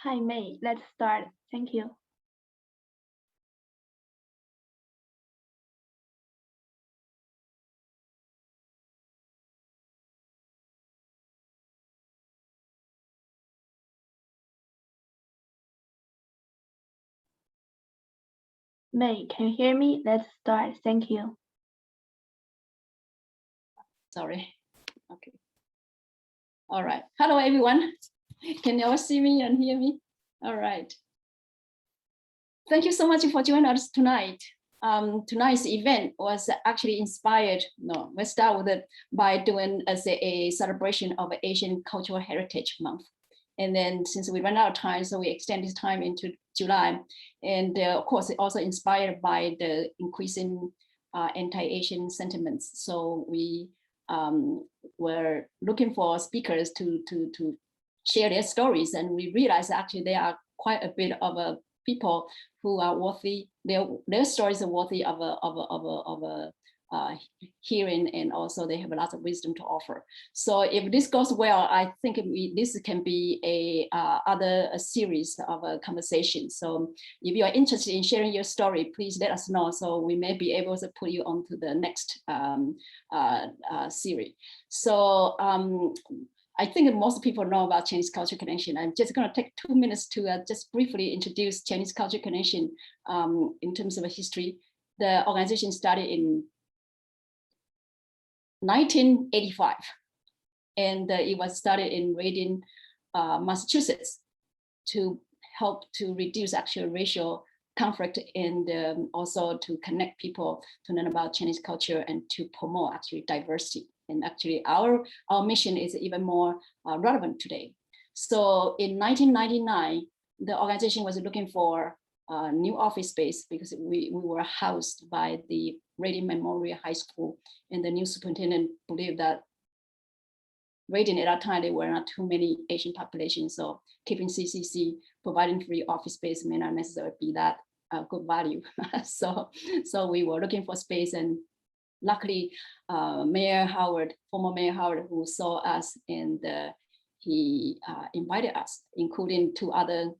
Hi, May. Let's start. Thank you. May, can you hear me? Let's start. Thank you. Sorry. Okay. All right. Hello, everyone. Can you all see me and hear me? All right. Thank you so much for joining us tonight. Tonight's event was actually inspired. No, we start with it by doing as a celebration of Asian Cultural Heritage Month. And then since we ran out of time, so we extend this time into July. And of course, it also inspired by the increasing anti-Asian sentiments. So we were looking for speakers to share their stories. And we realized actually there are quite a bit of people who are worthy, their stories are worthy of a hearing, and also they have a lot of wisdom to offer. So if this goes well, I think this can be a series of a conversation. So if you are interested in sharing your story, please let us know, so we may be able to put you on to the next series. So I think most people know about Chinese Culture Connection. I'm just going to take 2 minutes to just briefly introduce Chinese Culture Connection in terms of a history. The organization started in 1985, and it was started in Reading, Massachusetts, to help to reduce actual racial conflict, and also to connect people to learn about Chinese culture and to promote actually diversity. And actually our mission is even more relevant today. So in 1999, the organization was looking for a new office space because we were housed by the Reading Memorial High School, and the new superintendent believed that Reading at that time, there were not too many Asian populations, so keeping CCC, providing free office space may not necessarily be that good value. so we were looking for space, and luckily, Mayor Howard, former Mayor Howard, who saw us, and he invited us, including 2 other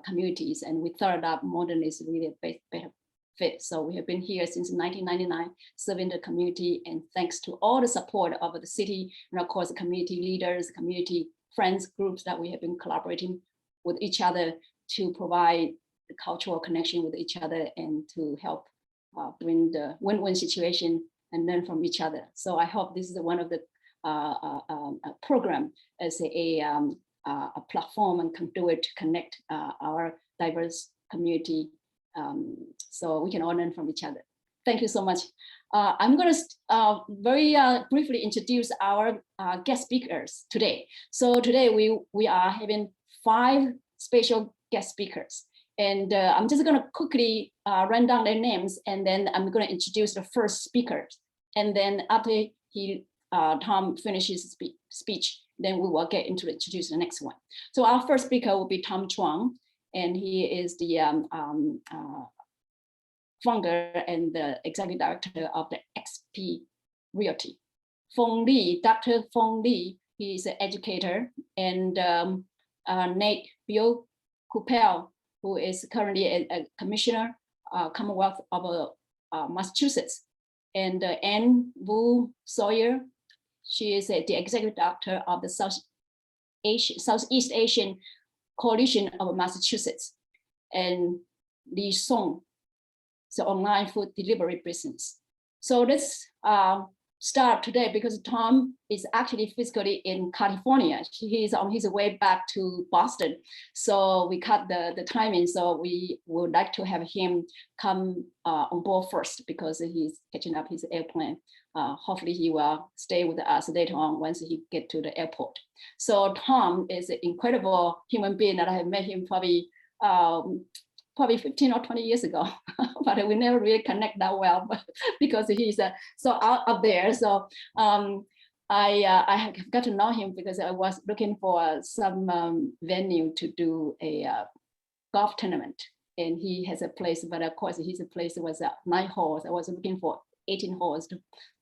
communities, and we thought that modern is really a better fit. So we have been here since 1999, serving the community, and thanks to all the support of the city, and of course, the community leaders, community friends groups that we have been collaborating with each other to provide the cultural connection with each other, and to help bring the win-win situation and learn from each other. So I hope this is one of the program as a platform and conduit to connect our diverse community, so we can all learn from each other. Thank you so much. I'm going to very briefly introduce our guest speakers today. So today we are having 5 special guest speakers. And I'm just going to quickly run down their names, and then I'm going to introduce the first speaker. And then after Tom finishes his speech, then we will get into introduce the next one. So our first speaker will be Tom Truong, and he is the founder and the executive director of the XP Realty. Feng Li, Dr. Feng Li, he is an educator, and Nate Bill Kupel, who is currently a commissioner, Commonwealth of Massachusetts, and Anne Wu Sawyer, she is the executive director of the Southeast Asian Coalition of Massachusetts, and Li Song, the online food delivery business. So let's start today, because Tom is actually physically in California. He is on his way back to Boston. So we cut the timing. So we would like to have him come on board first, because he's catching up his airplane. Hopefully he will stay with us later on once he get to the airport. So Tom is an incredible human being that I have met him probably 15 or 20 years ago, but we never really connect that well, but because he's so out there. So I got to know him because I was looking for some venue to do a golf tournament, and he has a place, but of course his place was 9 holes. I was looking for 18 holes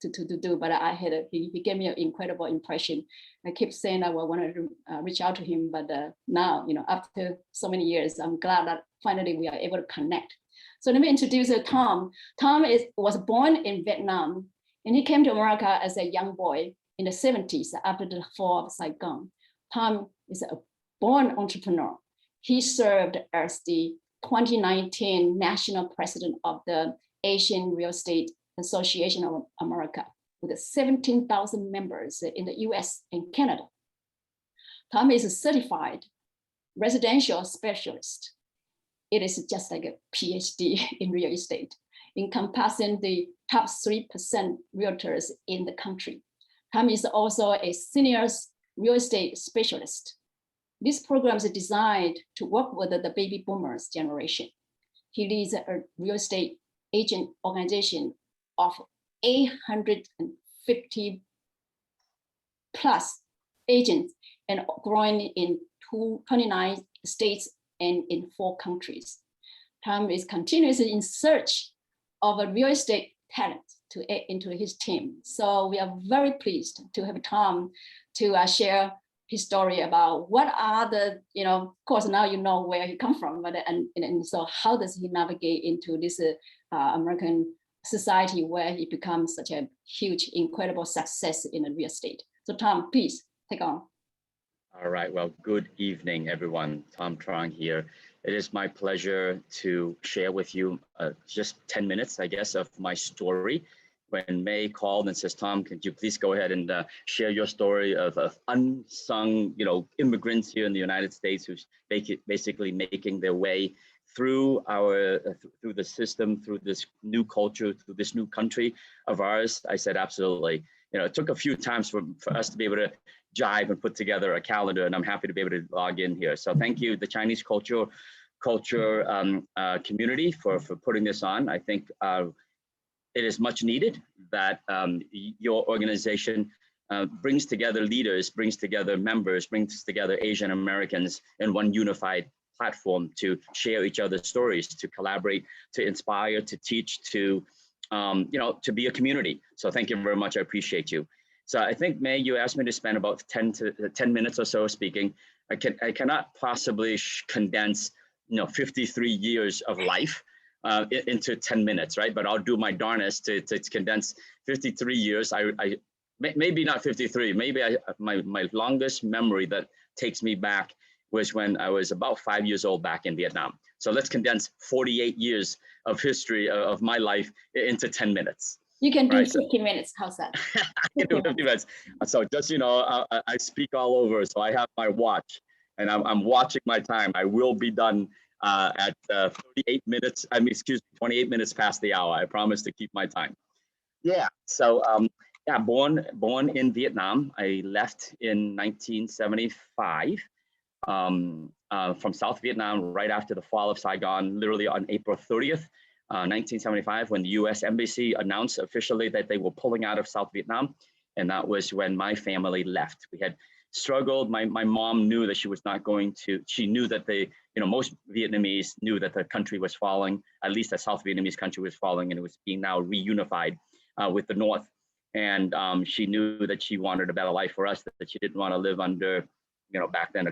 to do, but he gave me an incredible impression. I keep saying I wanted to reach out to him, but now, after so many years, I'm glad that finally we are able to connect. So let me introduce Tom. Tom was born in Vietnam, and he came to America as a young boy in the 70s after the fall of Saigon. Tom is a born entrepreneur. He served as the 2019 national president of the Asian Real Estate Association of America with 17,000 members in the US and Canada. Tom is a certified residential specialist. It is just like a PhD in real estate, encompassing the top 3% realtors in the country. Tom is also a senior real estate specialist. This program is designed to work with the baby boomers generation. He leads a real estate agent organization of 850 plus agents and growing in 29 states and in 4 countries. Tom is continuously in search of a real estate talent to add into his team. So we are very pleased to have Tom to share his story about what are the, of course, now you know where he come from, but and so how does he navigate into this American society where he becomes such a huge, incredible success in the real estate. So Tom, please take on. All right, well, good evening, everyone. Tom Truong here. It is my pleasure to share with you just 10 minutes, I guess, of my story. When May called and says, Tom, could you please go ahead and share your story of unsung, immigrants here in the United States who's basically making their way through through the system, through this new culture, through this new country of ours. I said, absolutely. It took a few times for us to be able to jive and put together a calendar, and I'm happy to be able to log in here. So thank you, the Chinese culture community for putting this on. I think it is much needed that your organization brings together leaders, brings together members, brings together Asian Americans in one unified platform to share each other's stories, to collaborate, to inspire, to teach, to be a community. So thank you very much. I appreciate you. So I think, May, you asked me to spend about 10 minutes or so speaking. I cannot possibly condense 53 years of life into 10 minutes, right? But I'll do my darnest to condense 53 years. I maybe not 53, maybe my longest memory that takes me back was when I was about 5 years old back in Vietnam. So let's condense 48 years of history of my life into 10 minutes. You can do 50 minutes, how's that? I can do 50 minutes. So just, I speak all over, so I have my watch and I'm watching my time. I will be done at 38 minutes, 28 minutes past the hour. I promise to keep my time. Yeah, so born in Vietnam. I left in 1975 from South Vietnam right after the fall of Saigon, literally on April 30th, 1975, when the US Embassy announced officially that they were pulling out of South Vietnam. And that was when my family left. We had struggled. My mom knew that she was not going to, she knew that most Vietnamese knew that the country was falling, at least the South Vietnamese country was falling, and it was being now reunified with the North. And she knew that she wanted a better life for us, that she didn't want to live under, back then,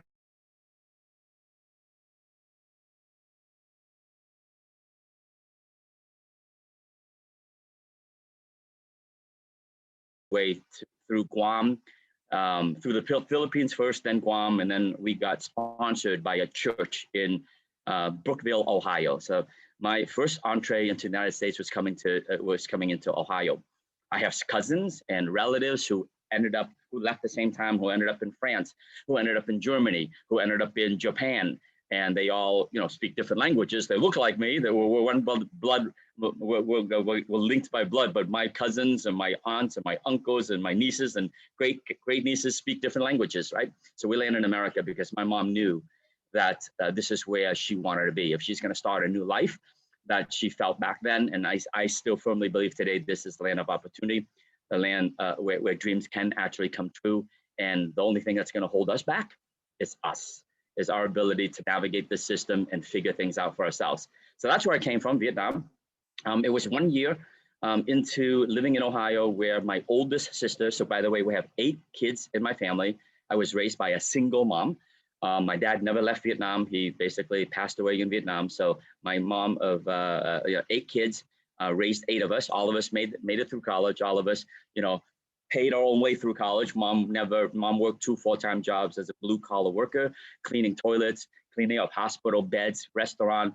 through Guam, through the Philippines first, then Guam, and then we got sponsored by a church in Brookville, Ohio. So my first entree into the United States was coming into Ohio. I have cousins and relatives who left the same time, who ended up in France, who ended up in Germany, who ended up in Japan, and they all, speak different languages. They look like me. They were one blood. We're linked by blood, but my cousins and my aunts and my uncles and my nieces and great nieces speak different languages, right? So we landed in America because my mom knew that this is where she wanted to be. If she's going to start a new life that she felt back then, and I still firmly believe today, this is the land of opportunity, the land where dreams can actually come true. And the only thing that's going to hold us back is us, is our ability to navigate the system and figure things out for ourselves. So that's where I came from, Vietnam. It was 1 year into living in Ohio, where my oldest sister, so by the way, we have 8 kids in my family. I was raised by a single mom. My dad never left Vietnam. He basically passed away in Vietnam. So my mom of 8 kids raised 8 of us. All of us made it through college. All of us, paid our own way through college. Mom worked 2 full-time jobs as a blue-collar worker, cleaning toilets, cleaning up hospital beds, restaurant,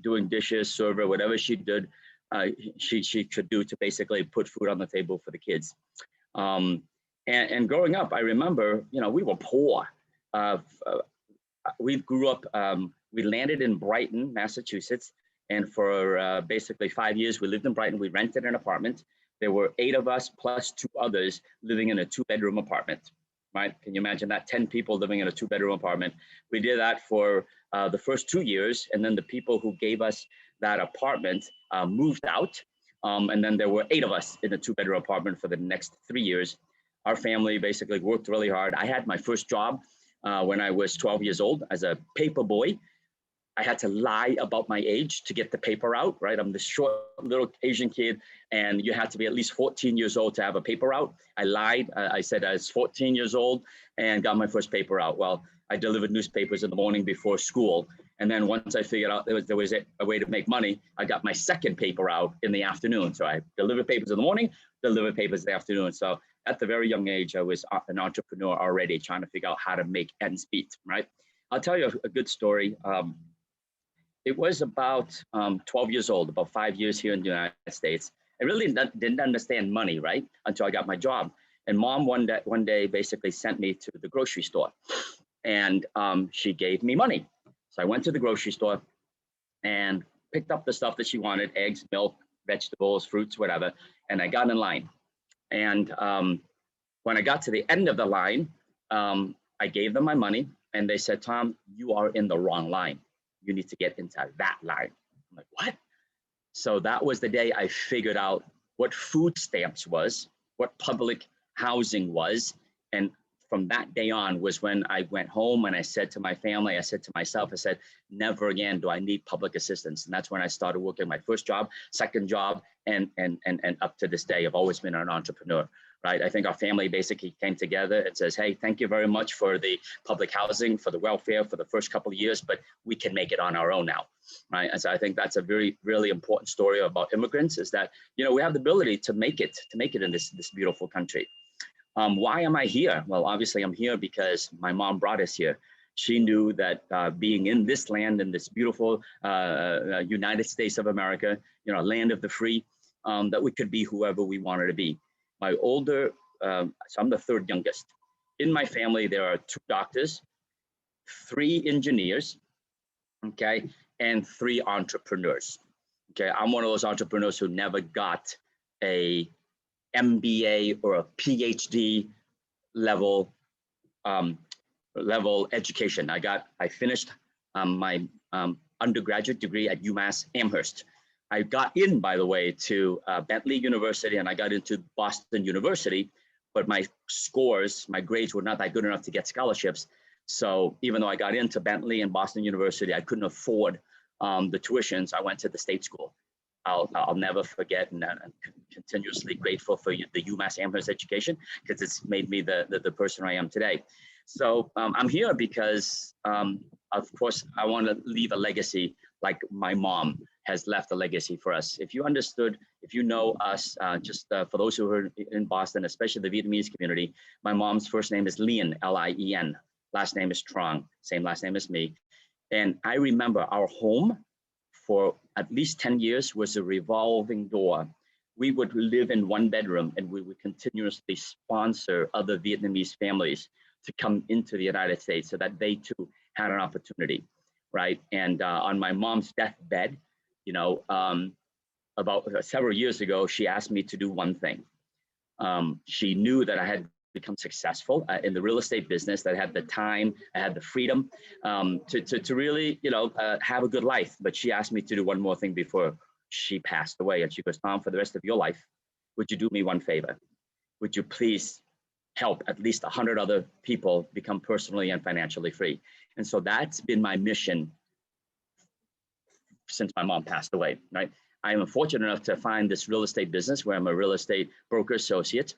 doing dishes, server, whatever she did, she could do to basically put food on the table for the kids. And growing up, I remember, we were poor. We grew up, we landed in Brighton, Massachusetts. And for basically 5 years, we lived in Brighton. We rented an apartment. There were 8 of us plus 2 others living in a 2-bedroom apartment, right? Can you imagine that? 10 people living in a 2-bedroom apartment. We did that for the first 2 years. And then the people who gave us that apartment moved out. And then there were 8 of us in a 2-bedroom apartment for the next 3 years. Our family basically worked really hard. I had my first job when I was 12 years old as a paper boy. I had to lie about my age to get the paper out, right? I'm this short little Asian kid, and you had to be at least 14 years old to have a paper out. I lied. I said I was 14 years old and got my first paper out. Well, I delivered newspapers in the morning before school. And then once I figured out there was a way to make money, I got my second paper out in the afternoon. So I delivered papers in the morning, delivered papers in the afternoon. So at the very young age, I was an entrepreneur already, trying to figure out how to make ends meet, right? I'll tell you a good story. It was about 12 years old, about 5 years here in the United States. I really didn't understand money, right? Until I got my job. And mom one day basically sent me to the grocery store, and she gave me money. So I went to the grocery store and picked up the stuff that she wanted: eggs, milk, vegetables, fruits, whatever. And I got in line. And when I got to the end of the line, I gave them my money, and they said, "Tom, you are in the wrong line. You need to get into that line." I'm like, what? So that was the day I figured out what food stamps was, what public housing was. And from that day on was when I went home and I said to my family, I said to myself, I said, never again do I need public assistance. And that's when I started working my first job, second job, and up to this day, I've always been an entrepreneur. Right? I think our family basically came together and says, hey, thank you very much for the public housing, for the welfare for the first couple of years, but we can make it on our own now. Right? And so I think that's a really important story about immigrants, is that, we have the ability to make it in this beautiful country. Why am I here? Well, obviously I'm here because my mom brought us here. She knew that being in this land, in this beautiful United States of America, land of the free, that we could be whoever we wanted to be. My older, so I'm the 3rd youngest. In my family, there are 2 doctors, 3 engineers, okay, and 3 entrepreneurs. Okay, I'm one of those entrepreneurs who never got a MBA or a PhD level education. I finished my undergraduate degree at UMass Amherst. I got in, by the way, to Bentley University, and I got into Boston University, but my grades were not that good enough to get scholarships. So even though I got into Bentley and Boston University, I couldn't afford the tuitions. I went to the state school. I'll never forget, and I'm continuously grateful for the UMass Amherst education, because it's made me the person I am today. So I'm here because, of course, I want to leave a legacy like my mom has left a legacy for us. If you know us, just for those who are in Boston, especially the Vietnamese community, my mom's first name is Lien, Lien. Last name is Truong, same last name as me. And I remember our home for at least 10 years was a revolving door. We would live in 1 bedroom, and we would continuously sponsor other Vietnamese families to come into the United States so that they too had an opportunity, right? And on my mom's deathbed, about several years ago, she asked me to do one thing. She knew that I had become successful in the real estate business, that I had the time, I had the freedom to really, have a good life. But she asked me to do one more thing before she passed away. And she goes, Tom, for the rest of your life, would you do me one favor? Would you please help at least 100 other people become personally and financially free? And so that's been my mission since my mom passed away, right? I am fortunate enough to find this real estate business where I'm a real estate broker associate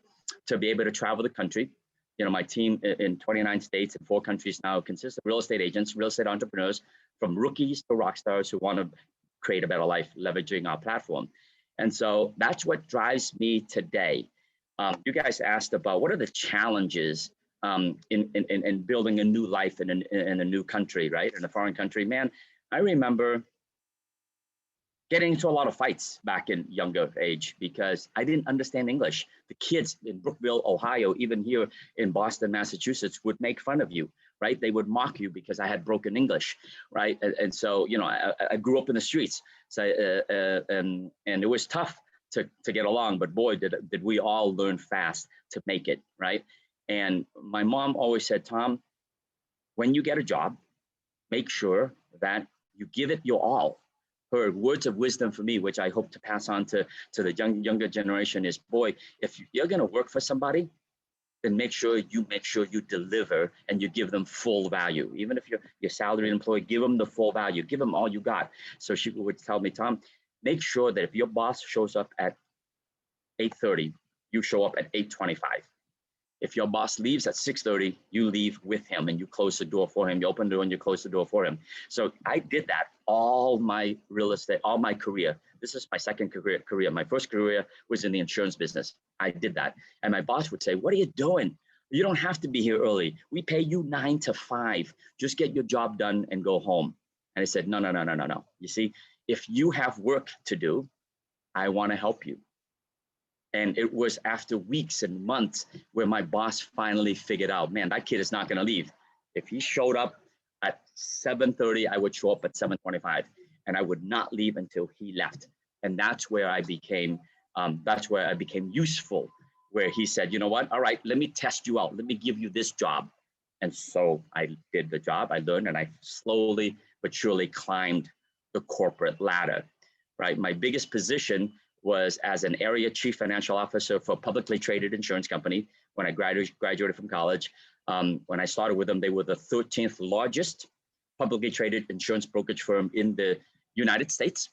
to be able to travel the country. My team in 29 states and 4 countries now consists of real estate agents, real estate entrepreneurs, from rookies to rock stars who want to create a better life leveraging our platform. And so that's what drives me today. You guys asked about what are the challenges in building a new life in a new country, right? In a foreign country. Man, I remember getting into a lot of fights back in younger age because I didn't understand English. The kids in Brookville, Ohio, even here in Boston, Massachusetts, would make fun of you, right? They would mock you because I had broken English, right? And so, I grew up in the streets, so and it was tough to get along. But boy, did we all learn fast to make it, right? And my mom always said, Tom, when you get a job, make sure that you give it your all. Her words of wisdom for me, which I hope to pass on to the younger generation, is, boy, if you're going to work for somebody, then make sure you deliver and you give them full value. Even if you're your salaried employee, give them the full value, give them all you got. So she would tell me, Tom, make sure that if your boss shows up at 8:30, you show up at 8:25. If your boss leaves at 6:30, you leave with him and you close the door for him. You open the door and you close the door for him. So I did that all my real estate, all my career. This is my second career. My first career was in the insurance business. I did that. And my boss would say, what are you doing? You don't have to be here early. We pay you 9 to 5. Just get your job done and go home. And I said, no. You see, if you have work to do, I want to help you. And it was after weeks and months where my boss finally figured out, man, that kid is not going to leave. If he showed up at 7:30, I would show up at 7:25, and I would not leave until he left. And that's where I became useful, where he said, you know what? All right, let me test you out. Let me give you this job. And so I did the job. I learned, and I slowly but surely climbed the corporate ladder, right? My biggest position was as an area chief financial officer for a publicly traded insurance company when I graduated from college. When I started with them, they were the 13th largest publicly traded insurance brokerage firm in the United States.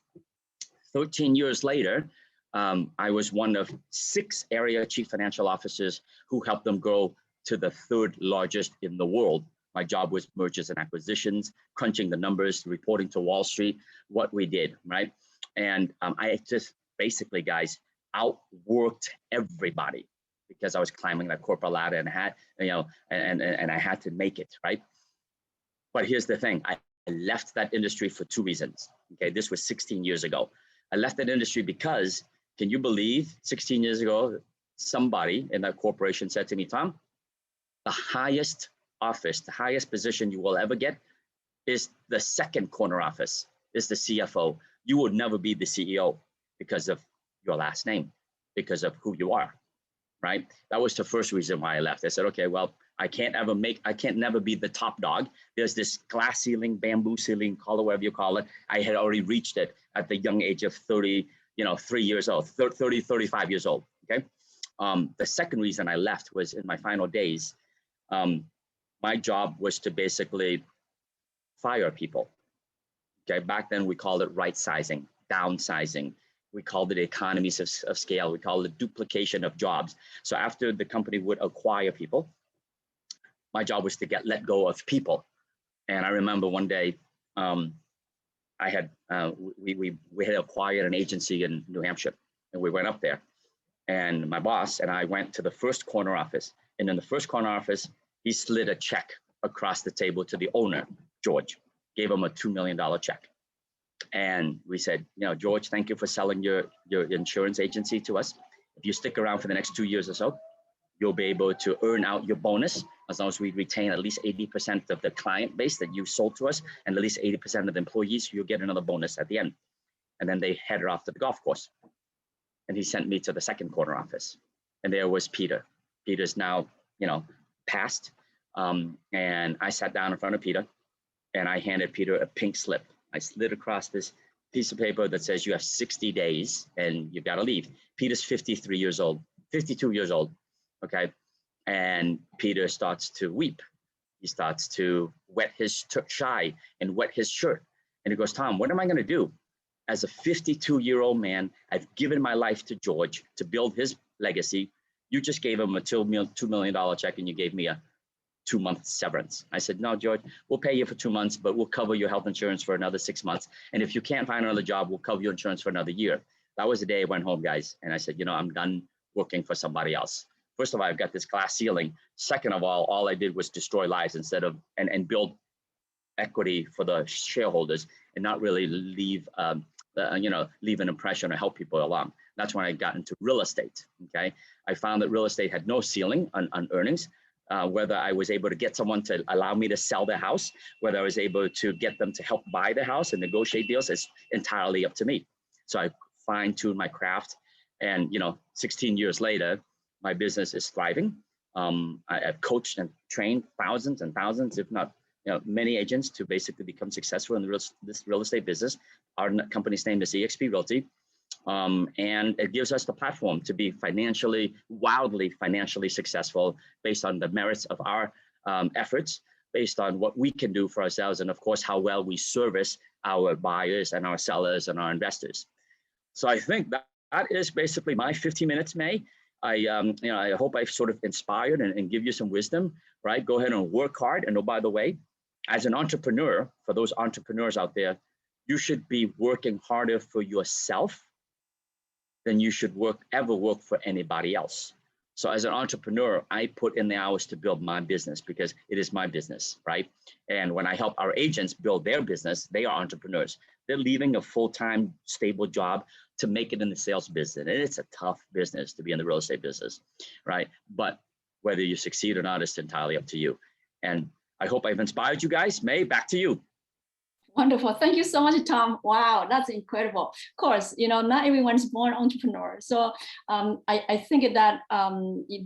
13 years later, I was one of 6 area chief financial officers who helped them grow to the 3rd largest in the world. My job was mergers and acquisitions, crunching the numbers, reporting to Wall Street, what we did, right? And I just basically, guys, outworked everybody because I was climbing that corporate ladder and had, and I had to make it, right? But here's the thing, I left that industry for 2 reasons. Okay, this was 16 years ago. I left that industry because, can you believe 16 years ago, somebody in that corporation said to me, Tom, the highest office, the highest position you will ever get is the 2nd corner office, is the CFO. You will never be the CEO because of your last name, because of who you are, right? That was the first reason why I left. I said, okay, well, I can't never be the top dog. There's this glass ceiling, bamboo ceiling, call it whatever you call it. I had already reached it at the young age of 35 years old, okay? The second reason I left was in my final days, my job was to basically fire people, okay? Back then we called it right sizing, downsizing. We called it economies of scale. We called it duplication of jobs. So after the company would acquire people, my job was to let go of people. And I remember one day, we had acquired an agency in New Hampshire, and we went up there. And my boss and I went to the first corner office. And in the first corner office, he slid a check across the table to the owner, George, gave him a $2 million check. And we said, George, thank you for selling your insurance agency to us. If you stick around for the next 2 years or so, you'll be able to earn out your bonus as long as we retain at least 80% of the client base that you sold to us and at least 80% of the employees, you'll get another bonus at the end. And then they headed off to the golf course. And he sent me to the 2nd corner office. And there was Peter. Peter's now, passed. And I sat down in front of Peter and I handed Peter a pink slip. I slid across this piece of paper that says you have 60 days and you've got to leave. Peter's 52 years old, okay? And Peter starts to weep. He starts to wet his tie and wet his shirt. And he goes, Tom, what am I going to do? as a 52-year-old man, I've given my life to George to build his legacy. You just gave him a $2 million check and you gave me a 2-month severance. I said, no, George, we'll pay you for 2 months, but we'll cover your health insurance for another 6 months. And if you can't find another job, we'll cover your insurance for another year. That was the day I went home, guys. And I said, you know, I'm done working for somebody else. First of all, I've got this glass ceiling. Second of all I did was destroy lives instead of, and build equity for the shareholders and not really leave, leave an impression or help people along. That's when I got into real estate, okay? I found that real estate had no ceiling on earnings. Whether I was able to get someone to allow me to sell their house, whether I was able to get them to help buy the house and negotiate deals, is entirely up to me. So I fine-tuned my craft, and 16 years later, my business is thriving. I've coached and trained thousands and thousands, if not many agents, to basically become successful in this real estate business. Our company's name is eXp Realty. And it gives us the platform to be wildly financially successful based on the merits of our efforts, based on what we can do for ourselves, and of course, how well we service our buyers and our sellers and our investors. So I think that is basically my 15 minutes, May. I hope I've sort of inspired and give you some wisdom, right? Go ahead and work hard. And oh, by the way, as an entrepreneur, for those entrepreneurs out there, you should be working harder for yourself than you should work for anybody else. So as an entrepreneur, I put in the hours to build my business because it is my business, right? And when I help our agents build their business, they are entrepreneurs. They're leaving a full-time stable job to make it in the sales business. And it's a tough business to be in the real estate business, right? But whether you succeed or not, it's entirely up to you. And I hope I've inspired you guys. May, back to you. Wonderful. Thank you so much, Tom. Wow, that's incredible. Of course, not everyone's born entrepreneur. So I think that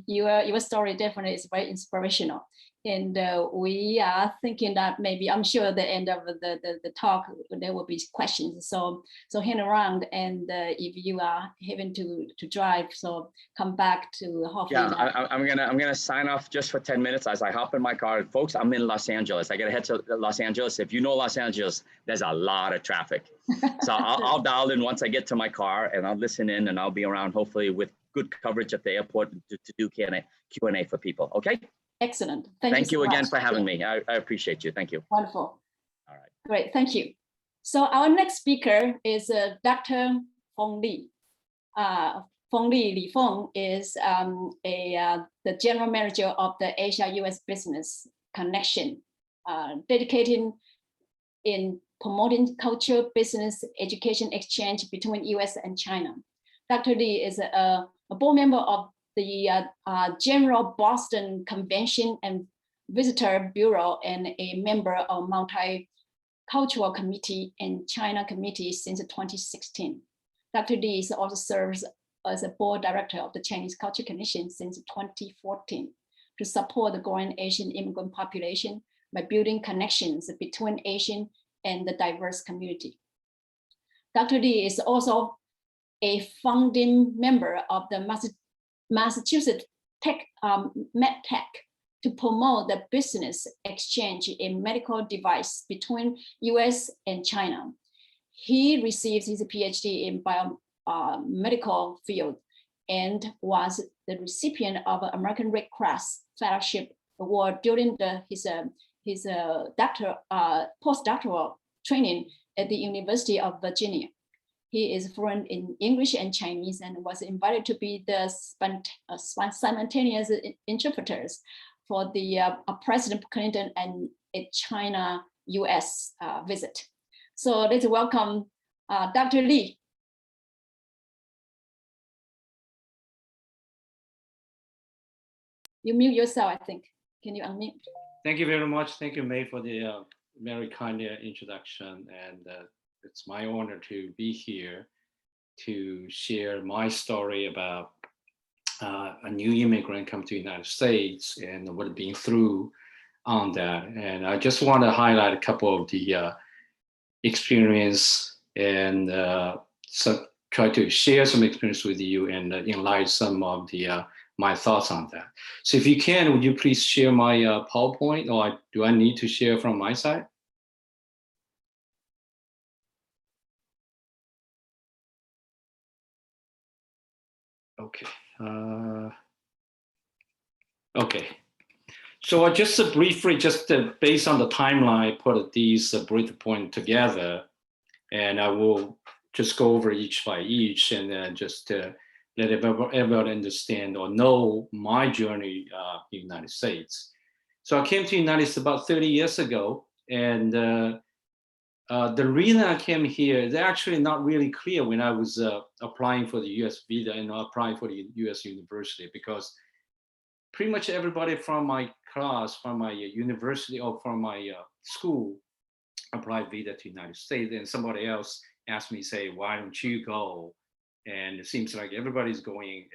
your story definitely is very inspirational. And we are thinking that maybe, I'm sure at the end of the talk, there will be questions. So hang around, and if you are having to drive, so come back to hopefully. Yeah, I'm gonna sign off just for 10 minutes as I hop in my car. Folks, I'm in Los Angeles. I gotta head to Los Angeles. If you know Los Angeles, there's a lot of traffic. So I'll dial in once I get to my car, and I'll listen in, and I'll be around hopefully with good coverage at the airport to do Q&A for people. Okay. Excellent. Thank you again for having me. I appreciate you. Thank you. Wonderful. All right. Great. Thank you. So our next speaker is Dr. Feng Li. Feng Li, Li Feng is the general manager of the Asia-US Business Connection, dedicated in promoting culture, business, education exchange between US and China. Dr. Li is a board member of the General Boston Convention and Visitor Bureau, and a member of Multicultural Committee and China Committee since 2016. Dr. Li also serves as a board director of the Chinese Culture Commission since 2014 to support the growing Asian immigrant population by building connections between Asian and the diverse community. Dr. Li is also a founding member of the Massachusetts MedTech to promote the business exchange in medical device between US and China. He received his PhD in biomedical field and was the recipient of an American Red Cross Fellowship Award during his postdoctoral training at the University of Virginia. He is fluent in English and Chinese, and was invited to be the simultaneous interpreters for the President Clinton and a China-US visit. So let's welcome Dr. Li. You mute yourself, I think. Can you unmute? Thank you very much. Thank you, May, for the very kind introduction. And it's my honor to be here to share my story about a new immigrant come to the United States and what been through on that. And I just want to highlight a couple of the experience and so try to share some experience with you and enlighten some of the my thoughts on that. So if you can, would you please share my PowerPoint, or do I need to share from my side? Okay. Okay. So I just briefly, just based on the timeline, put these bullet points together, and I will just go over each by each, and then just let everyone understand or know my journey in the United States. So I came to the United States about 30 years ago, and the reason I came here is actually not really clear when I was applying for the U.S. visa and applying for the U.S. university, because pretty much everybody from my class, from my university or from my school applied visa to the United States, and somebody else asked me, say, why don't you go? And it seems like everybody's going,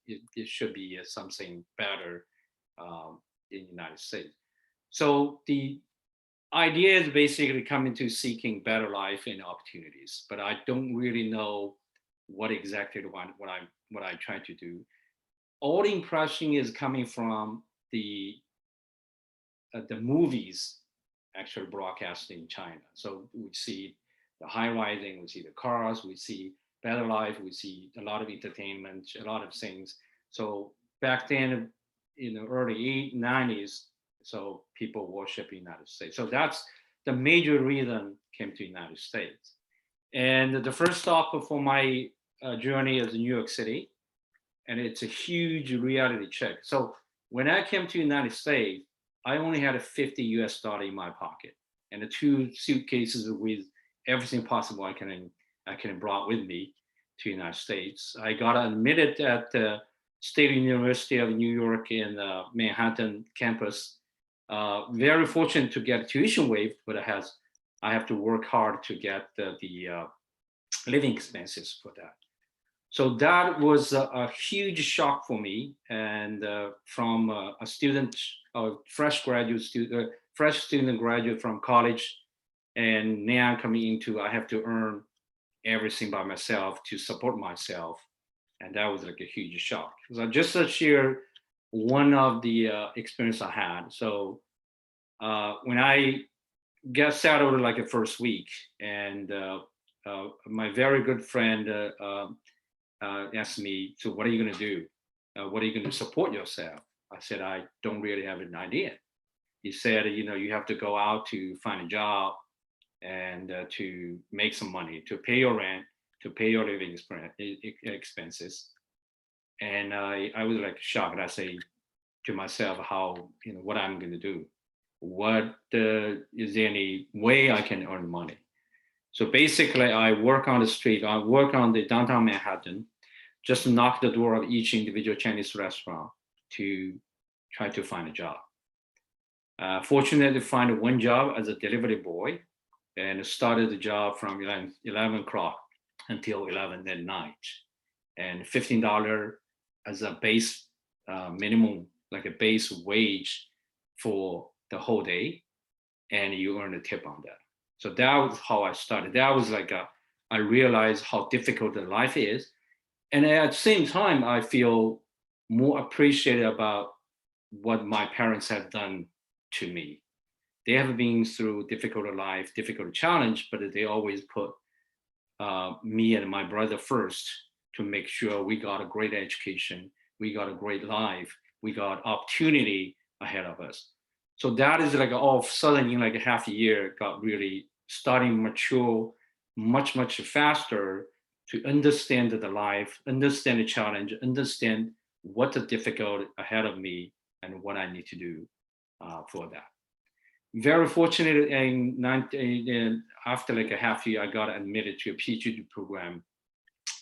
it should be something better in the United States. So the idea is basically coming to seeking better life and opportunities, but I don't really know what exactly what I try to do. All the impression is coming from the movies actually broadcast in China. So we see the high rising, we see the cars, we see better life, we see a lot of entertainment, a lot of things. So back then, in the early 90s, so people worship United States. So that's the major reason came to United States. And the first stop for my journey is New York City. And it's a huge reality check. So when I came to United States, I only had a 50 US dollar in my pocket and the 2 suitcases with everything possible I can brought with me to United States. I got admitted at the State University of New York in Manhattan campus. Very fortunate to get tuition waived, but I have to work hard to get the living expenses for that. So that was a huge shock for me. And from a student, a fresh student graduate from college, and now coming into, I have to earn everything by myself to support myself. And that was like a huge shock. So just to share one of the experience I had. So when I got settled like the first week, and my very good friend asked me, so what are you going to do? What are you going to support yourself? I said, I don't really have an idea. He said, you have to go out to find a job and to make some money, to pay your rent, to pay your living expenses. And I was like shocked. I say to myself, what I'm going to do? Is there any way I can earn money? So basically, I work on the street. I work on the downtown Manhattan, just knock the door of each individual Chinese restaurant to try to find a job. Fortunately, find one job as a delivery boy, and started the job from 11 o'clock until 11 at night, and $15 as a base minimum, like a base wage for the whole day, and you earn a tip on that. So that was how I started. That was like I realized how difficult the life is. And at the same time, I feel more appreciated about what my parents have done to me. They have been through difficult life, difficult challenge, but they always put me and my brother first to make sure we got a great education, we got a great life, we got opportunity ahead of us. So that is like all of a sudden in like a half a year got really starting mature much, much faster to understand the life, understand the challenge, understand what's difficult ahead of me and what I need to do for that. Very fortunate after like a half year, I got admitted to a PhD program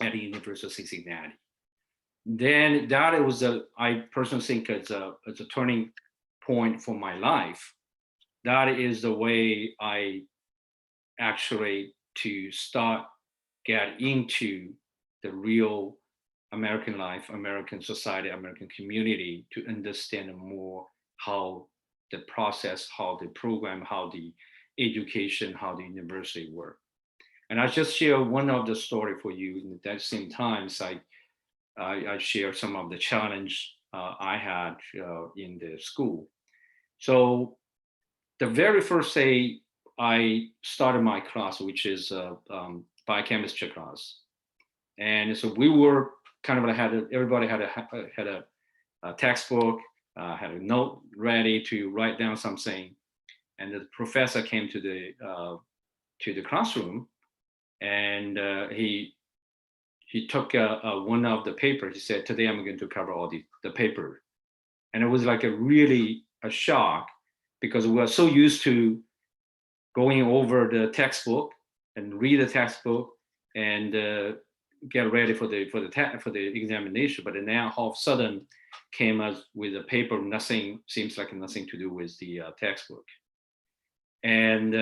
at the University of Cincinnati. Then that was I personally think it's a turning point for my life. That is the way I actually to start get into the real American life, American society, American community, to understand more how the process, how the program, how the education, how the university work. And I just share one of the story for you. At that same time, I share some of the challenge I had in the school. So the very first day I started my class, which is biochemistry class. And so we were kind of everybody had a textbook, had a note ready to write down something, and the professor came to the classroom, and he took one of the papers. He said, "Today I'm going to cover all the paper," and it was like a shock, because we were so used to going over the textbook and read the textbook and get ready for the examination. But then now all of a sudden came us with a paper, seems like nothing to do with the textbook. And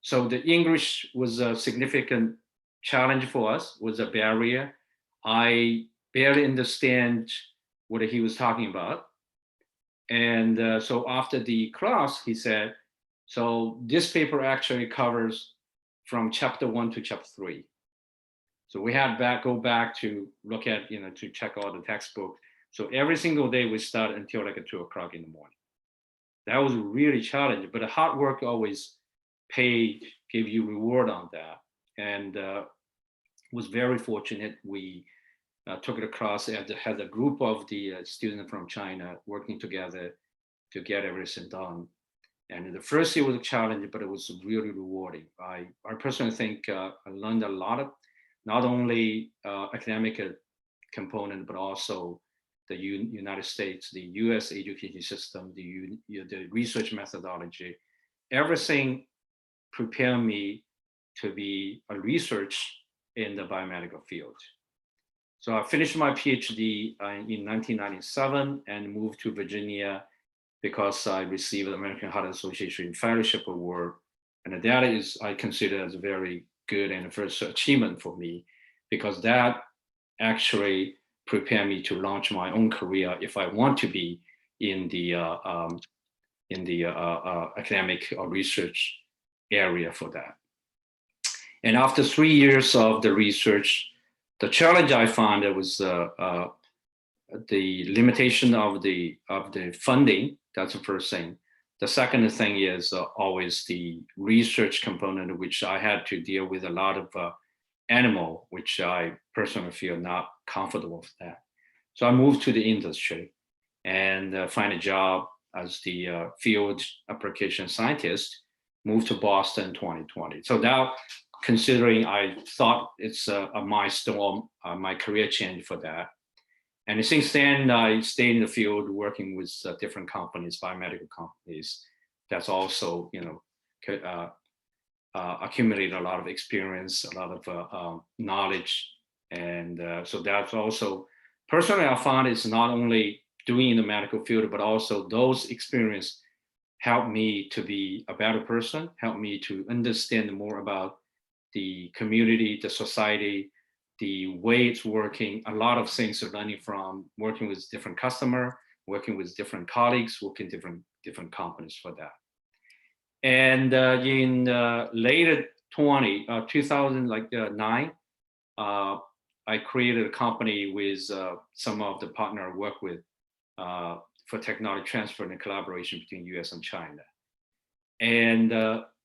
so the English was a significant challenge for us, was a barrier. I barely understand what he was talking about. And so after the class, he said, so this paper actually covers from chapter 1 to chapter 3. So we had go back to look at, to check all the textbooks. So every single day we start until like 2 o'clock in the morning. That was really challenging, but the hard work always gave you reward on that. And was very fortunate. We took the class and had a group of the students from China working together to get everything done. And the first year was a challenge, but it was really rewarding. I personally think I learned a lot of, not only academic component, but also the United States, the US education system, the research methodology. Everything prepared me to be a research in the biomedical field. So I finished my PhD in 1997 and moved to Virginia because I received the American Heart Association Fellowship Award. And that is, I consider as a very good and first achievement for me, because that actually prepared me to launch my own career if I want to be in the academic or research area for that. And after 3 years of the research, the challenge I found was the limitation of the funding. That's the first thing. The second thing is always the research component, which I had to deal with a lot of animal, which I personally feel not comfortable with that. So I moved to the industry and find a job as the field application scientist, moved to Boston in 2020. So now, considering I thought it's a milestone, my career change for that. And since then, I stayed in the field working with different companies, biomedical companies. That's also, accumulated a lot of experience, a lot of knowledge. And so that's also, personally, I found it's not only doing in the medical field, but also those experience helped me to be a better person, helped me to understand more about the community, the society, the way it's working. A lot of things are learning from working with different customer, working with different colleagues, working different companies for that. And in later 2009, I created a company with some of the partner I work with for technology transfer and collaboration between US and China. And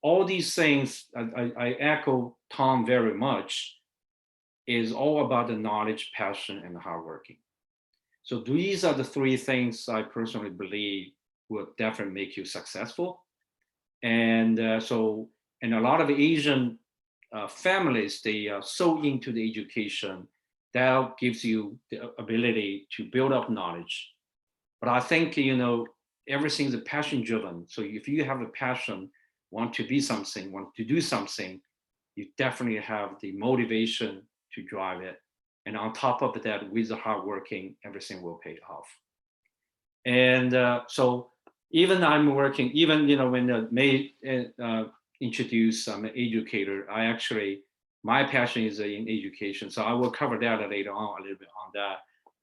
all these things, I echo Tom very much, is all about the knowledge, passion, and hard working. So these are the three things I personally believe will definitely make you successful. And and a lot of Asian families, they are so into the education, that gives you the ability to build up knowledge. But I think, everything's passion driven. So if you have a passion, want to be something, want to do something, you definitely have the motivation to drive it. And on top of that, with the hard working, everything will pay off. And so even I'm working, even when May introduced an educator, my passion is in education. So I will cover that later on a little bit on that,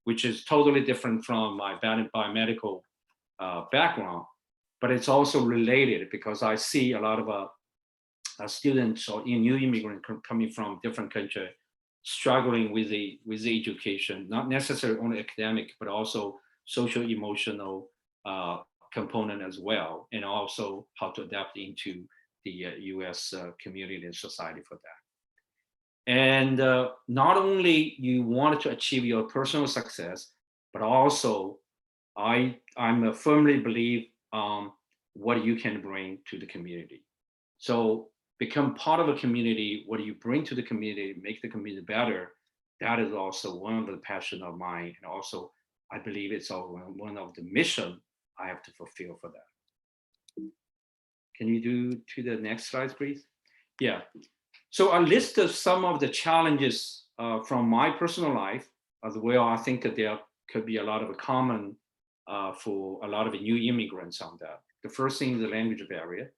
which is totally different from my biomedical background, but it's also related because I see a lot of students or new immigrants coming from different countries struggling with the education, not necessarily only academic, but also social emotional component as well, and also how to adapt into the US community and society for that. And not only you want to achieve your personal success, but also I'm a firmly believe what you can bring to the community. So become part of a community. What you bring to the community, make the community better. That is also one of the passion of mine, and also I believe it's also one of the mission I have to fulfill for that. Can you do to the next slide, please? Yeah. So I listed some of the challenges from my personal life as well. I think that there could be a lot of common for a lot of new immigrants on that. The first thing is the language barrier.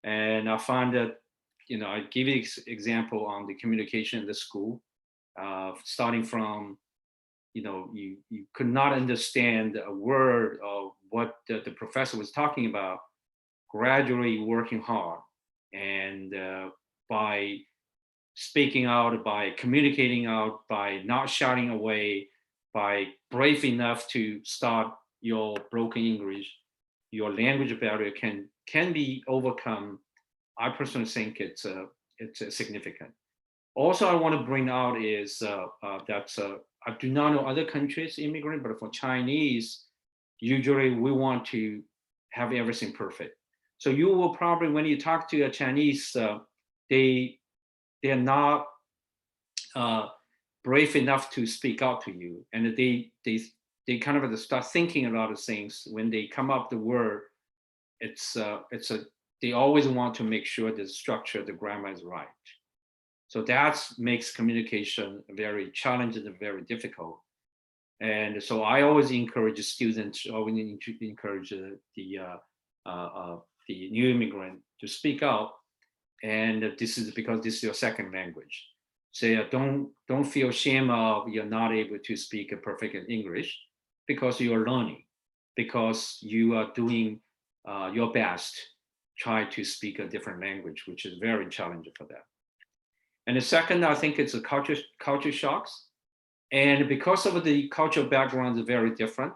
And I find that, I give you example on the communication in the school, starting from, you could not understand a word of what the professor was talking about, gradually working hard. And by speaking out, by communicating out, by not shouting away, by brave enough to start your broken English, your language barrier can be overcome. I personally think it's significant. Also, I want to bring out is that I do not know other countries immigrant, but for Chinese, usually we want to have everything perfect. So you will probably, when you talk to a Chinese, they're not brave enough to speak out to you, and they kind of start thinking a lot of things when they come up the word. They always want to make sure the structure, the grammar is right. So that makes communication very challenging and very difficult. And so I always encourage students, always encourage the new immigrant to speak out. And this is because this is your second language. So don't feel shame of you're not able to speak a perfect English, because you're learning, because you are doing your best, try to speak a different language, which is very challenging for them. And the second, I think it's a culture shocks. And because of the cultural background is very different,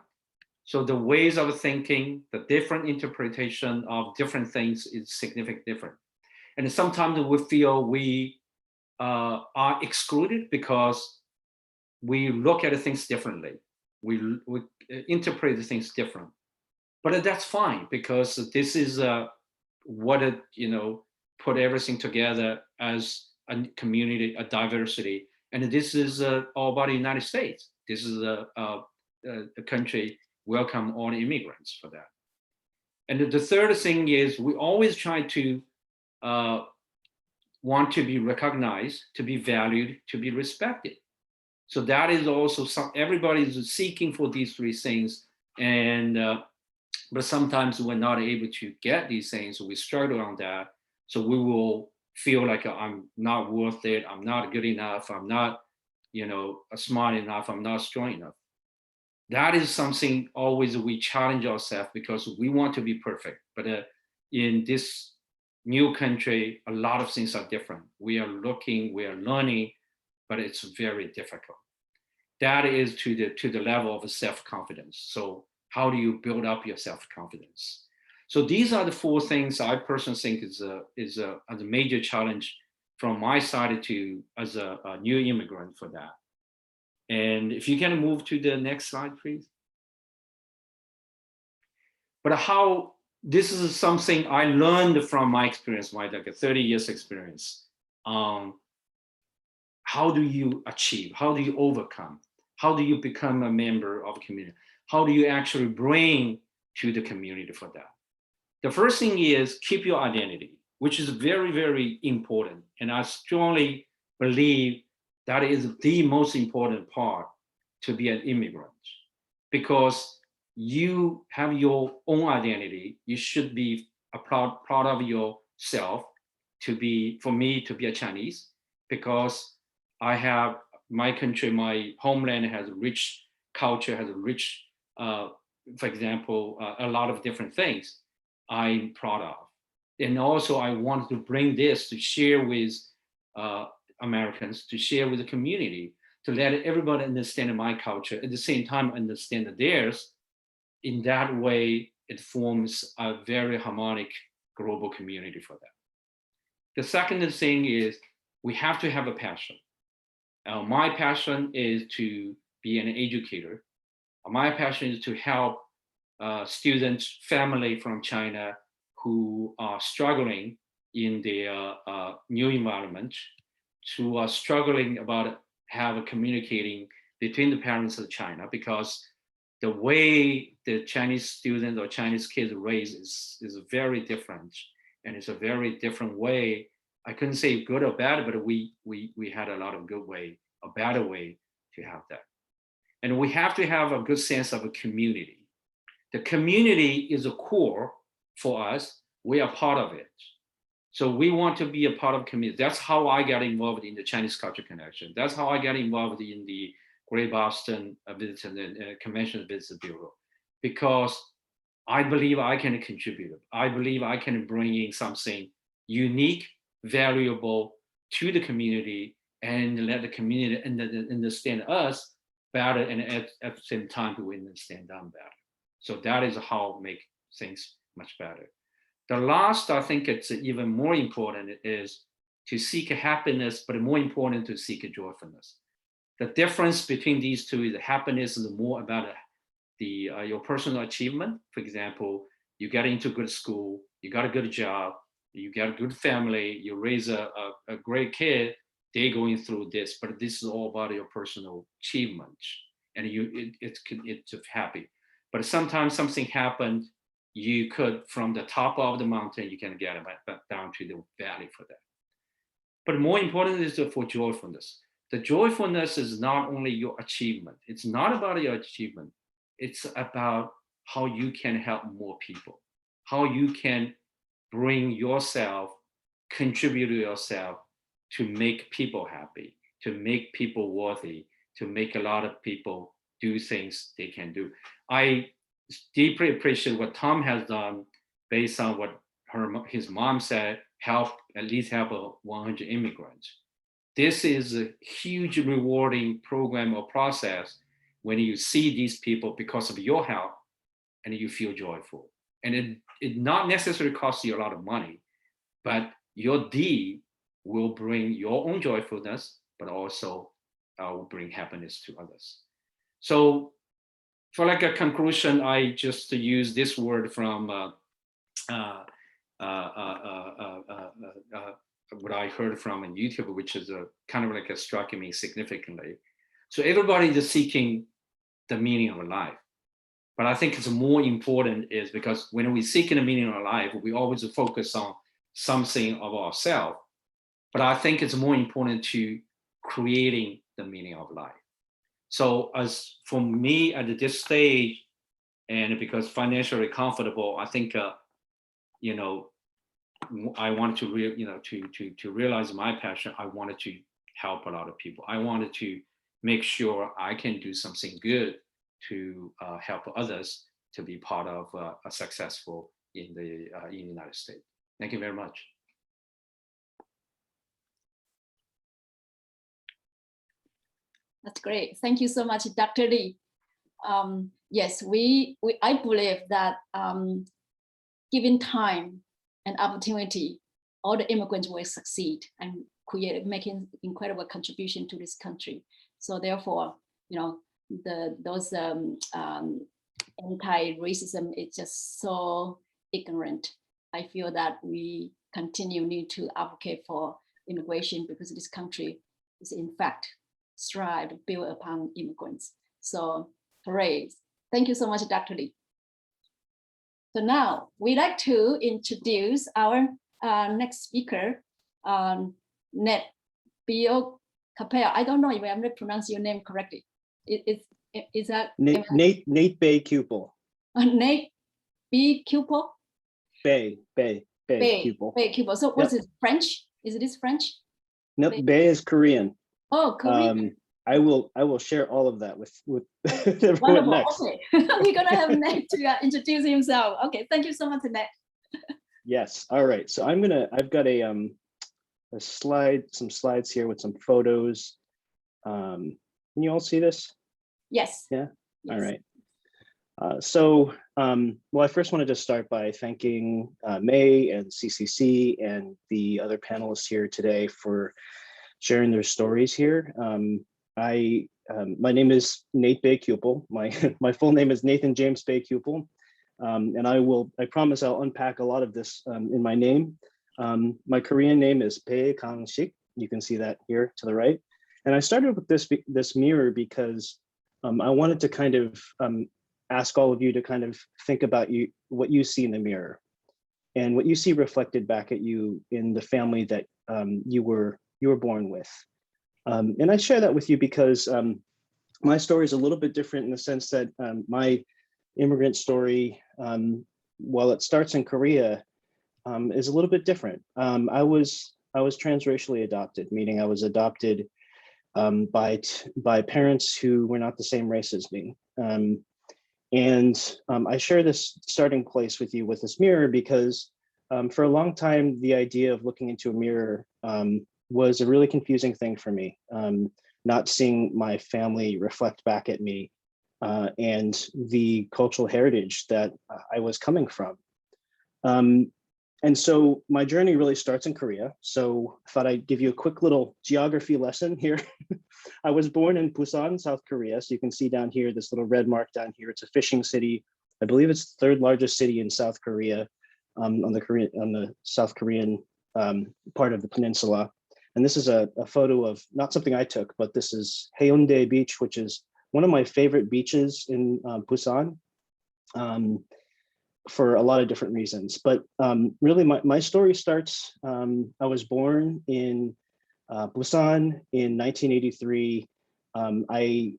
so the ways of thinking, the different interpretation of different things is significantly different. And sometimes we feel we are excluded because we look at things differently. We interpret things different. But that's fine, because this is what it, put everything together as a community, a diversity. And this is all about the United States. This is a country welcome all immigrants for that. And the third thing is we always try to want to be recognized, to be valued, to be respected. So that is also everybody is seeking for these three things. And but sometimes we're not able to get these things, so we struggle on that. So we will feel like I'm not worth it, I'm not good enough, I'm not, smart enough, I'm not strong enough. That is something always we challenge ourselves, because we want to be perfect. But in this new country, a lot of things are different. We are looking, we are learning, but it's very difficult. That is to the level of self-confidence. So how do you build up your self-confidence? So these are the four things I personally think is a major challenge from my side to as a new immigrant for that. And if you can move to the next slide, please. But how this is something I learned from my experience, my like a 30 years experience. How do you achieve? How do you overcome? How do you become a member of a community? How do you actually bring to the community for that? The first thing is keep your identity, which is very, very important. And I strongly believe that is the most important part to be an immigrant, because you have your own identity. You should be proud of yourself to be, for me, to be a Chinese, because I have my country, my homeland has a rich culture, has a rich, for example, a lot of different things I'm proud of. And also I want to bring this to share with Americans, to share with the community, to let everybody understand my culture, at the same time understand theirs. In that way, it forms a very harmonic global community for that. The second thing is we have to have a passion. My passion is to be an educator. My passion is to help students, family from China who are struggling in their new environment, who are struggling about communicating between the parents of China, because the way the Chinese students or Chinese kids raised is very different, and it's a very different way. I couldn't say good or bad, but we had a lot of good way, a better way to have that. And we have to have a good sense of a community. The community is a core for us. We are part of it. So we want to be a part of community. That's how I got involved in the Chinese Culture Connection. That's how I got involved in the Great Boston Convention Visitor Bureau, because I believe I can contribute. I believe I can bring in something unique, valuable to the community, and let the community understand us better, and at the same time we understand them better. So that is how make things much better. The last, I think it's even more important, is to seek happiness, but more important to seek joyfulness. The difference between these two is happiness is more about your personal achievement. For example, you get into good school, you got a good job, you get a good family, you raise a great kid, they're going through this, but this is all about your personal achievement, and it's happy. But sometimes something happened, you could, from the top of the mountain, you can get back down to the valley for that. But more important is for joyfulness. The joyfulness is not only your achievement. It's not about your achievement. It's about how you can help more people, how you can bring yourself, contribute to yourself to make people happy, to make people worthy, to make a lot of people do things they can do. I deeply appreciate what Tom has done based on what his mom said, at least help 100 immigrants. This is a huge rewarding program or process when you see these people because of your help and you feel joyful. And it not necessarily costs you a lot of money, but your deed will bring your own joyfulness, but also will bring happiness to others. So for like a conclusion, I just use this word from what I heard from on YouTube, which is kind of like struck me significantly. So everybody is seeking the meaning of life. But I think it's more important is because when we seek the meaning of life, we always focus on something of ourselves. But I think it's more important to creating the meaning of life. So as for me at this stage, and because financially comfortable, I think, I wanted to to realize my passion. I wanted to help a lot of people. I wanted to make sure I can do something good to help others to be part of a successful in the United States. Thank you very much. That's great. Thank you so much, Dr. Li. Yes, I believe that given time and opportunity, all the immigrants will succeed and making incredible contribution to this country. So therefore, those anti-racism is just so ignorant. I feel that we need to advocate for immigration because this country is in fact thrived, built upon immigrants. So hooray. Thank you so much, Dr. Li. So now we'd like to introduce our next speaker, Nate Bio Kupel. I don't know if I'm not pronouncing your name correctly. Is that Nate Bay Kupel? Nate B. Kupel? Bay Kupel. Bay Kupel. So what's it, French? Is this French? Nope, Bay is Korean. Oh, Korean. I will share all of that with everyone next. Okay, we're gonna have Nate to introduce himself. Okay, thank you so much, Nate. Yes. All right. So I've got some slides here with some photos. Can you all see this? Yes. Yeah. Yes. All right. Well, I first wanted to start by thanking May and CCC and the other panelists here today for sharing their stories here. My name is Nate Bay Kupel. My full name is Nathan James Bay Kupel. And I promise I'll unpack a lot of this in my name. My Korean name is Bae Kang-sik. You can see that here to the right. And I started with this mirror because I wanted to kind of ask all of you to kind of think about what you see in the mirror and what you see reflected back at you in the family that you were born with. And I share that with you because my story is a little bit different in the sense that my immigrant story, while it starts in Korea, is a little bit different. I was transracially adopted, meaning I was adopted by parents who were not the same race as me. I share this starting place with you with this mirror because for a long time, the idea of looking into a mirror was a really confusing thing for me, not seeing my family reflect back at me and the cultural heritage that I was coming from. And so my journey really starts in Korea. So I thought I'd give you a quick little geography lesson here. I was born in Busan, South Korea. So you can see down here, this little red mark down here. It's a fishing city. I believe it's the third largest city in South Korea, on the South Korean part of the peninsula. And this is a photo of not something I took, but this is Haeundae Beach, which is one of my favorite beaches in Busan. For a lot of different reasons. But really my story starts, I was born in Busan in 1983. I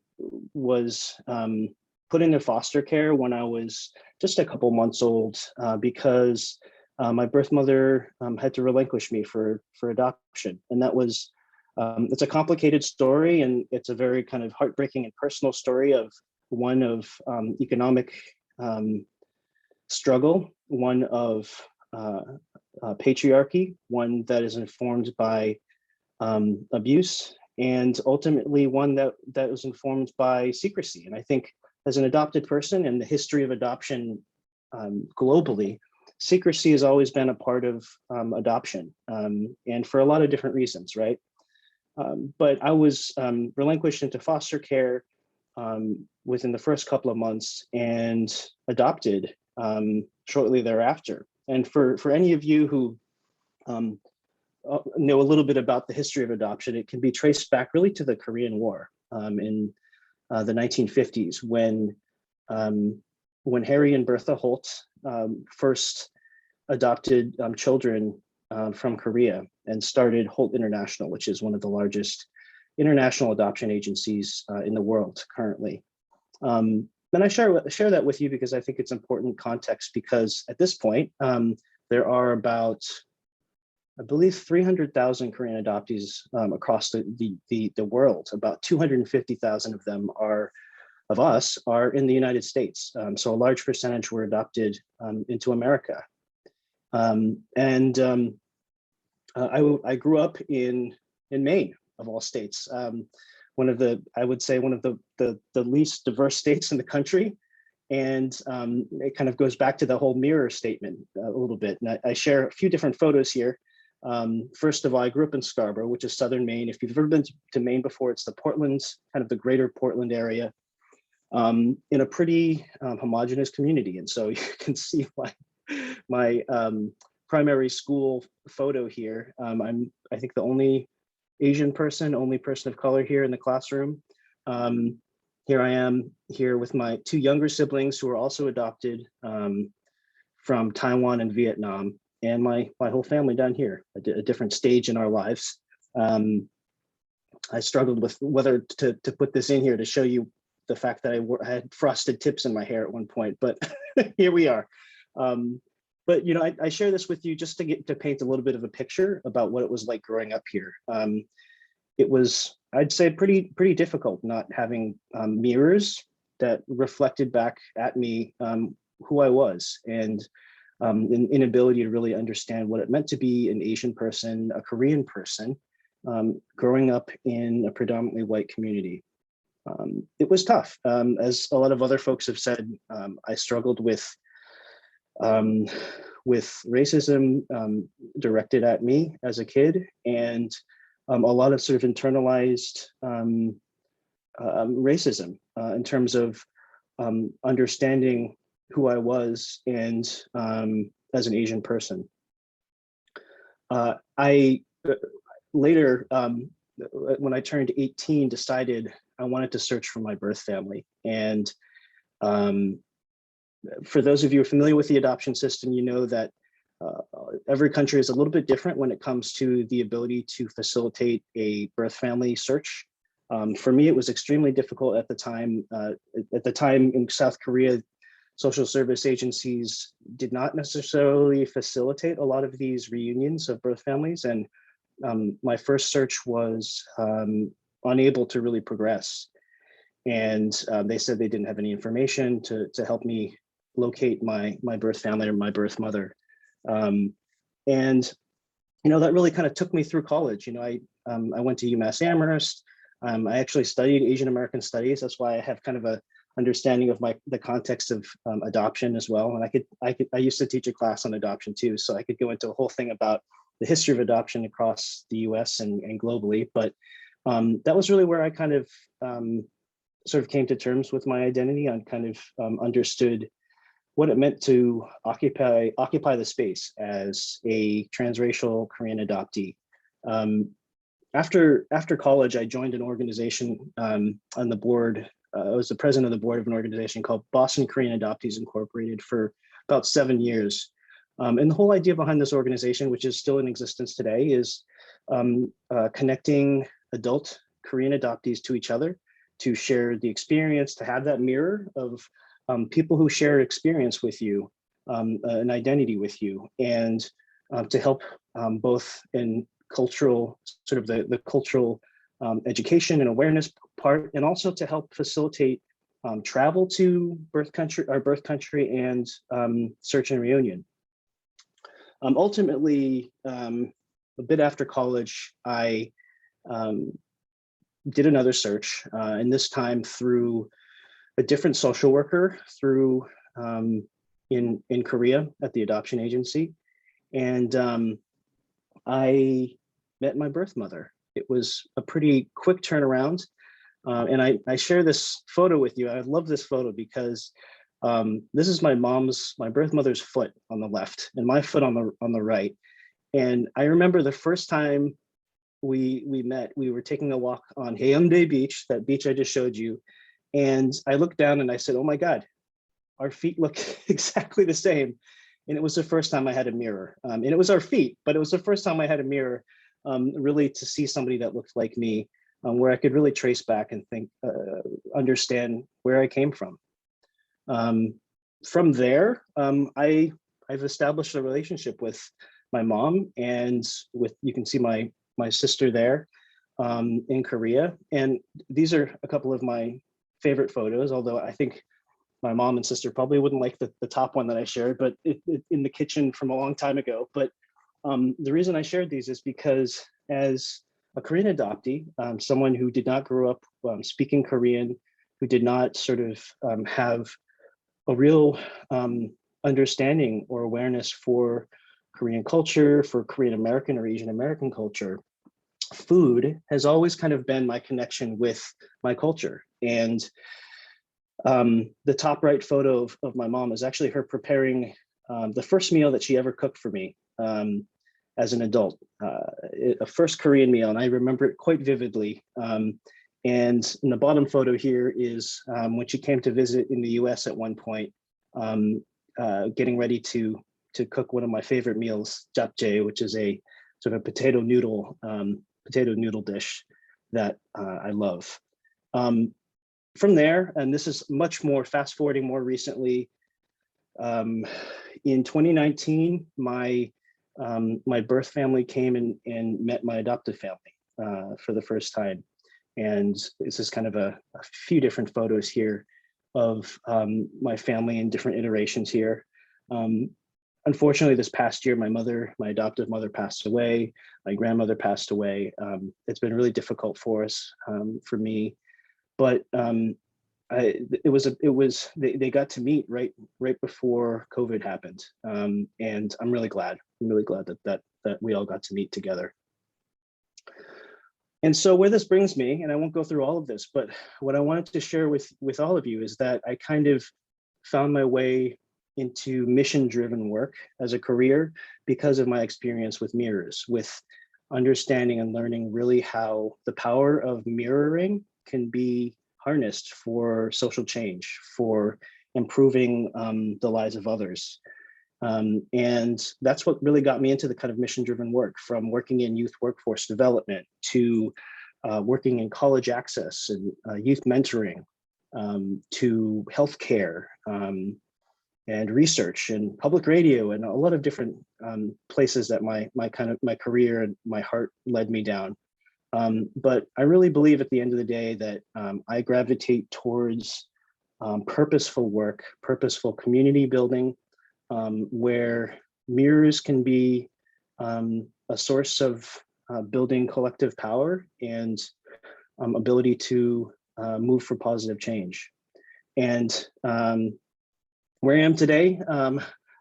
was put into foster care when I was just a couple months old because my birth mother had to relinquish me for adoption. And that was, it's a complicated story, and it's a very kind of heartbreaking and personal story of one of economic struggle, one of patriarchy, one that is informed by abuse, and ultimately one that is informed by secrecy. And I think as an adopted person and the history of adoption globally, secrecy has always been a part of adoption, and for a lot of different reasons, right? But I was relinquished into foster care within the first couple of months and adopted shortly thereafter. And for any of you who know a little bit about the history of adoption, it can be traced back really to the Korean War in the 1950s when Harry and Bertha Holt first adopted children from Korea and started Holt International, which is one of the largest international adoption agencies in the world currently. And I share that with you because I think it's important context, because at this point, there are about, I believe, 300,000 Korean adoptees across the world. About 250,000 of them are in the United States. So a large percentage were adopted into America. I grew up in Maine, of all states. I would say one of the least diverse states in the country. And it kind of goes back to the whole mirror statement a little bit. And I share a few different photos here. First of all, I grew up in Scarborough, which is southern Maine. If you've ever been to Maine before, it's the Portland, kind of the greater Portland area, in a pretty homogenous community. And so you can see my primary school photo here. I'm, I think, the only Asian person, only person of color here in the classroom. Here I am here with my two younger siblings who are also adopted from Taiwan and Vietnam, and my whole family down here, a different stage in our lives. I struggled with whether to put this in here to show you the fact that I had frosted tips in my hair at one point, but here we are. But you know, I share this with you just to paint a little bit of a picture about what it was like growing up here. It was, I'd say, pretty difficult not having mirrors that reflected back at me who I was, and an inability to really understand what it meant to be an Asian person, a Korean person, growing up in a predominantly white community. It was tough. As a lot of other folks have said, I struggled with racism directed at me as a kid, and a lot of sort of internalized racism in terms of understanding who I was and as an Asian person. I later, when I turned 18, decided I wanted to search for my birth family. And for those of you who are familiar with the adoption system, you know that every country is a little bit different when it comes to the ability to facilitate a birth family search. For me, it was extremely difficult at the time. At the time in South Korea, social service agencies did not necessarily facilitate a lot of these reunions of birth families. And my first search was unable to really progress. And they said they didn't have any information to help me locate my birth family or my birth mother. And that really kind of took me through college. I went to UMass Amherst. I actually studied Asian American studies. That's why I have kind of a understanding of the context of adoption as well. And I used to teach a class on adoption too, so I could go into a whole thing about the history of adoption across the US and globally. But that was really where I kind of sort of came to terms with my identity and kind of understood what it meant to occupy the space as a transracial Korean adoptee. After college, I joined an organization on the board. I was the president of the board of an organization called Boston Korean Adoptees Incorporated for about 7 years. And the whole idea behind this organization, which is still in existence today, is connecting adult Korean adoptees to each other to share the experience, to have that mirror of people who share experience with you, an identity with you, and to help both in cultural, sort of the cultural education and awareness part, and also to help facilitate travel to our birth country and search and reunion. Ultimately, a bit after college, I did another search, and this time through a different social worker in Korea at the adoption agency. And I met my birth mother. It was a pretty quick turnaround. And I share this photo with you. I love this photo because this is my birth mother's foot on the left and my foot on the right. And I remember the first time we met, we were taking a walk on Haeundae Beach, that beach I just showed you. And I looked down and I said, oh my God, our feet look exactly the same. And it was the first time I had a mirror. And it was our feet, but it was the first time I had a mirror really to see somebody that looked like me, where I could really trace back and think, understand where I came from. From there, I've established a relationship with my mom and you can see my sister there in Korea. And these are a couple of my favorite photos, although I think my mom and sister probably wouldn't like the top one that I shared, but in the kitchen from a long time ago. But the reason I shared these is because as a Korean adoptee, someone who did not grow up speaking Korean, who did not sort of have a real understanding or awareness for Korean culture, for Korean American or Asian American culture, food has always kind of been my connection with my culture. And the top right photo of my mom is actually her preparing the first meal that she ever cooked for me as an adult, a first Korean meal, and I remember it quite vividly. And in the bottom photo here is when she came to visit in the US at one point, getting ready to cook one of my favorite meals, japchae, which is a sort of potato noodle dish that I love. From there, and this is much more fast forwarding more recently, in 2019, my birth family came and met my adoptive family for the first time. And this is kind of a few different photos here of my family in different iterations here. Unfortunately, this past year, my adoptive mother passed away. My grandmother passed away. It's been really difficult for us, for me. But they got to meet right before COVID happened, and I'm really glad. I'm really glad that we all got to meet together. And so where this brings me, and I won't go through all of this, but what I wanted to share with all of you is that I kind of found my way into mission-driven work as a career because of my experience with mirrors, with understanding and learning really how the power of mirroring can be harnessed for social change, for improving the lives of others. And that's what really got me into the kind of mission-driven work, from working in youth workforce development to working in college access and youth mentoring, to healthcare and research and public radio and a lot of different places that my career and my heart led me down. But I really believe at the end of the day that I gravitate towards purposeful work, purposeful community building, where mirrors can be a source of building collective power and ability to move for positive change. And where I am today,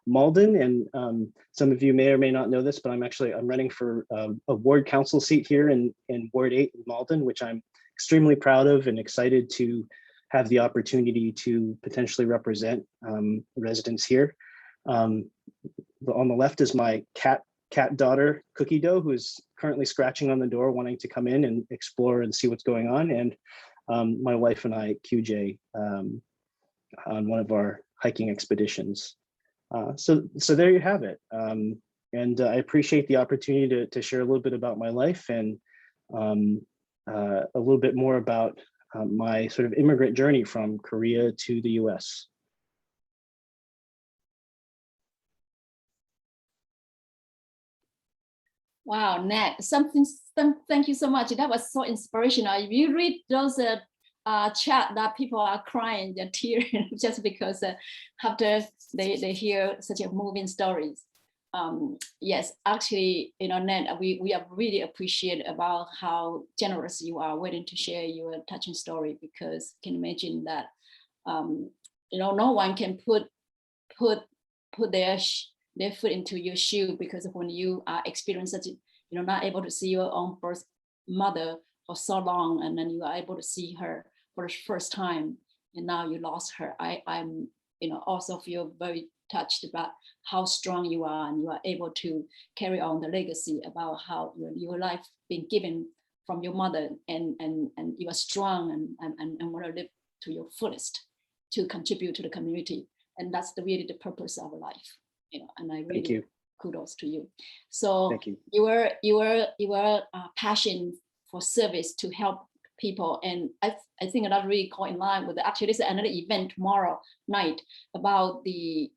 Malden, and some of you may or may not know this, but I'm running for a ward council seat here in Ward 8 in Malden, which I'm extremely proud of and excited to have the opportunity to potentially represent residents here. On the left is my cat daughter, Cookie Dough, who's currently scratching on the door, wanting to come in and explore and see what's going on. And my wife and I, QJ, on one of our hiking expeditions. So there you have it. And I appreciate the opportunity to share a little bit about my life and a little bit more about my sort of immigrant journey from Korea to the US. Wow, Nat, thank you so much. That was so inspirational. If you read those chat that people are crying, they're tearing just because after they hear such a moving stories. Yes, actually, Nat, we are really appreciate about how generous you are willing to share your touching story, because you can imagine that no one can put their foot into your shoe, because when you are experiencing such, not able to see your own birth mother for so long, and then you are able to see her for the first time, and now you lost her. I'm also feel very touched about how strong you are, and you are able to carry on the legacy about how your life been given from your mother, and you are strong and want to live to your fullest to contribute to the community, and that's really the purpose of life. And I really kudos to you. So thank you. Your passion for service to help people, and I think that really go in line with actually there's another event tomorrow night about the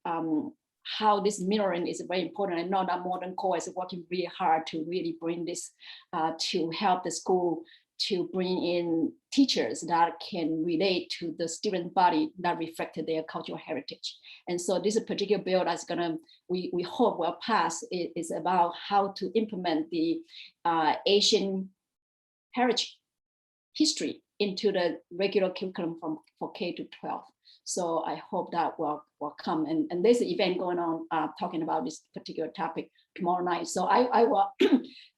how this mirroring is very important. I know that Modern Core is working really hard to really bring this to help the school to bring in teachers that can relate to the student body that reflected their cultural heritage. And so this particular bill that's we hope will pass is about how to implement the Asian heritage history into the regular curriculum for K to 12. So I hope that will come. And there's an event going on talking about this particular topic tomorrow night. So I will,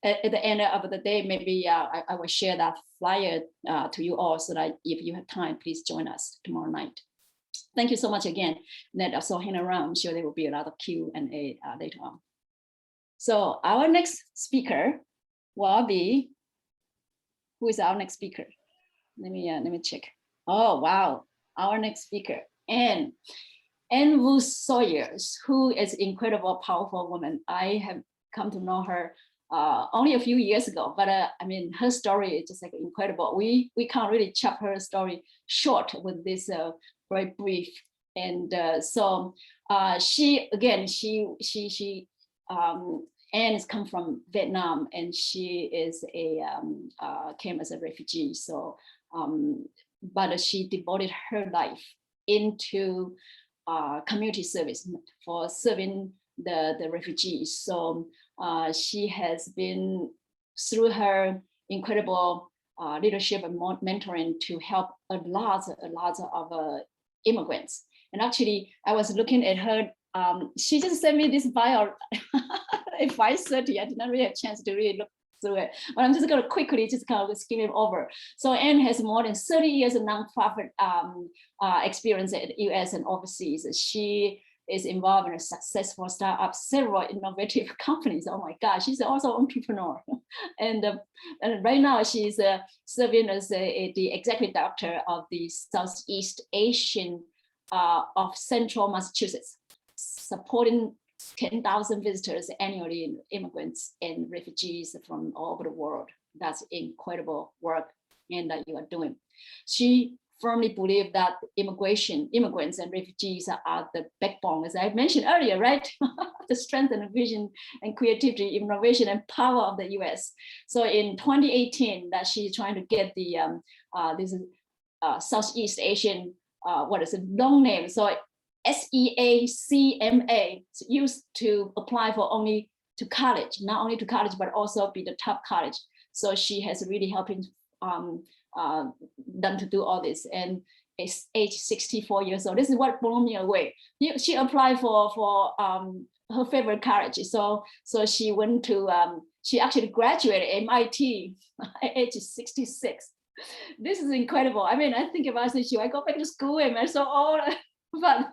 at the end of the day, maybe I will share that flyer to you all, so that if you have time, please join us tomorrow night. Thank you so much again, Ned. So hang around. I'm sure there will be a lot of Q&A later on. So our next speaker will be, who is our next speaker? Let me check. Oh, wow. Our next speaker, Anne Wu Sawyer, who is an incredible, powerful woman. I have come to know her only a few years ago, but I mean, her story is just like incredible. We can't really chop her story short with this very brief. And so she Anne has come from Vietnam, and she is came as a refugee. So, but she devoted her life into community service for serving the refugees. So she has been, through her incredible leadership and mentoring, to help a lot of immigrants. And actually, I was looking at her. She just sent me this bio at 5:30. I did not really have a chance to really look through it. But I'm just going to quickly just kind of skim it over. So Anne has more than 30 years of nonprofit experience in the US and overseas. She is involved in a successful startup, several innovative companies. Oh my God, she's also an entrepreneur. and right now she's serving as the executive director of the Southeast Asian of Central Massachusetts, supporting 10,000 visitors annually, immigrants and refugees from all over the world. That's incredible work and that you are doing. She firmly believes that immigrants and refugees are the backbone, as I mentioned earlier, right? The strength and vision and creativity, innovation and power of the US. So in 2018, that she's trying to get the Southeast Asian, what is it, long name? So SEACMA used to apply for only to college, not only to college, but also be the top college. So she has really helping them to do all this, and is age 64 years old. This is what blew me away. She applied for her favorite college. So she went to, she actually graduated MIT at age 66. This is incredible. I mean, I think about it, should I go back to school? Am I so old? But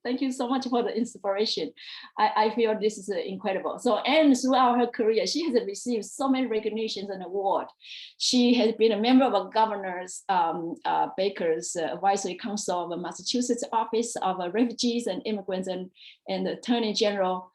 thank you so much for the inspiration. I feel this is incredible. So Anne, throughout her career, she has received so many recognitions and awards. She has been a member of a governor's Baker's Advisory Council of the Massachusetts Office of Refugees and Immigrants, and the Attorney General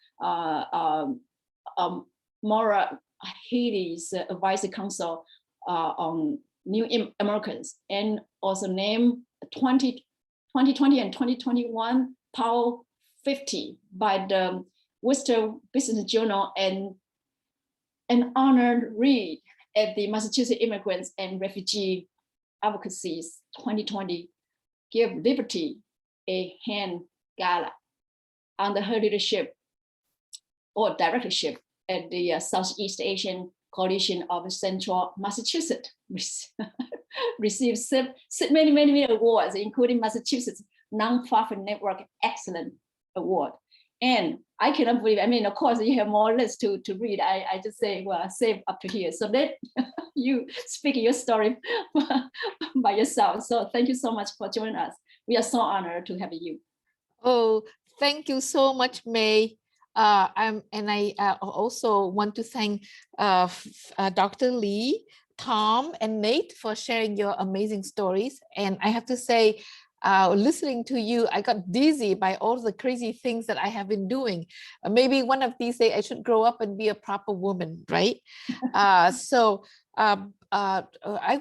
Maura Healey's Advisory Council on New Americans, and also named 2020 and 2021 Power 50 by the Worcester Business Journal, and an honored read at the Massachusetts Immigrants and Refugee Advocacy's 2020 Give Liberty a Hand Gala under her leadership or directorship at the Southeast Asian Coalition of Central Massachusetts. Received many awards, including Massachusetts Nonprofit Network Excellent Award. And I cannot believe, I mean, of course, you have more lists to read. I just say, well, save up to here. So let you speak your story by yourself. So thank you so much for joining us. We are so honored to have you. Oh, thank you so much, May. I also want to thank Dr. Li, Tom, and Nate for sharing your amazing stories. And I have to say, listening to you, I got dizzy by all the crazy things that I have been doing. Maybe one of these days I should grow up and be a proper woman, right? I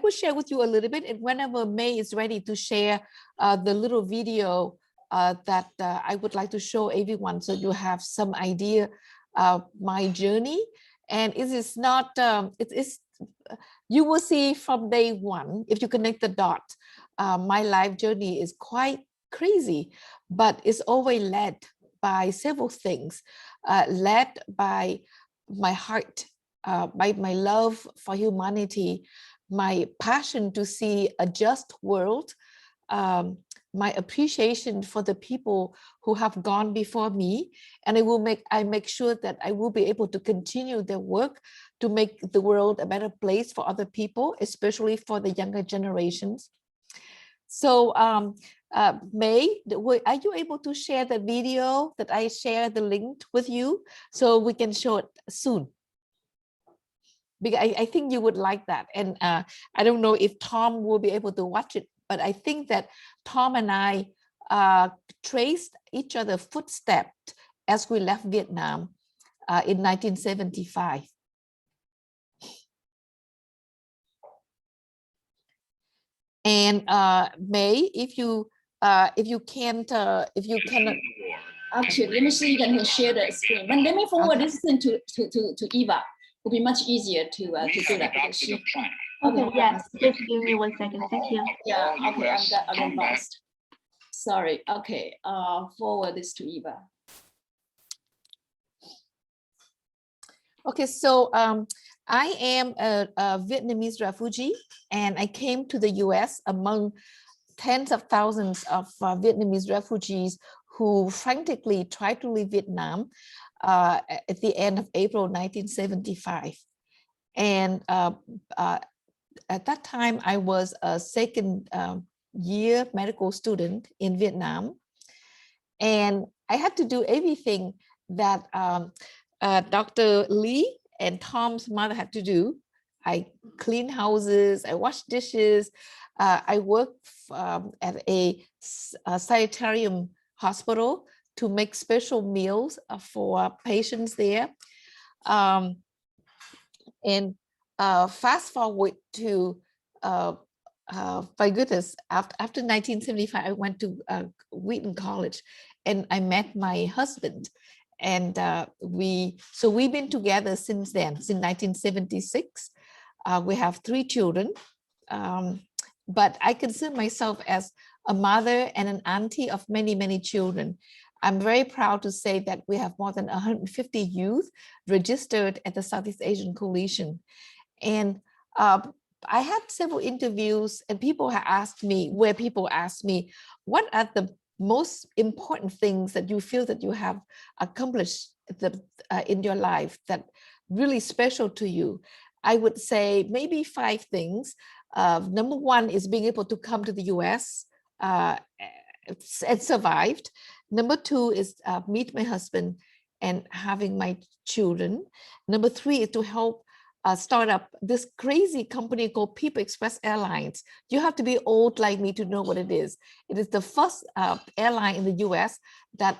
will share with you a little bit, and whenever May is ready to share the little video that I would like to show everyone, so you have some idea of my journey. And it is not, you will see from day one, if you connect the dots, my life journey is quite crazy, but it's always led by several things, led by my heart, by my love for humanity, my passion to see a just world, my appreciation for the people who have gone before me, and I make sure that I will be able to continue their work to make the world a better place for other people, especially for the younger generations. So May, are you able to share the video that I share the link with you so we can show it soon? Because I think you would like that. And I don't know if Tom will be able to watch it, but I think that Tom and I traced each other's footsteps as we left Vietnam in 1975. And May, if you cannot. Actually, let me see if I can share the screen. But let me forward this thing to Eva. It'll be much easier to do that. Okay, yes, just give me 1 second. Thank you. Yeah, okay, I'm fast. Sorry. Okay, forward this to Eva. Okay, so I am a Vietnamese refugee, and I came to the US among tens of thousands of Vietnamese refugees who frantically tried to leave Vietnam at the end of April 1975. And at that time, I was a second year medical student in Vietnam. And I had to do everything that Dr. Li and Tom's mother had to do. I clean houses, I wash dishes, I worked at a sanitarium hospital to make special meals for patients there. And fast forward to, my goodness, after 1975, I went to Wheaton College and I met my husband. And we've been together since then, since 1976. We have 3 children, but I consider myself as a mother and an auntie of many, many children. I'm very proud to say that we have more than 150 youth registered at the Southeast Asian Coalition. And I had several interviews and people asked me, what are the most important things that you feel that you have accomplished in your life that really special to you? I would say maybe 5 things. Number 1 is being able to come to the US and survived. Number 2 is meet my husband and having my children. Number 3 is to help start up this crazy company called People Express Airlines. You have to be old like me to know what it is. It is the first airline in the US that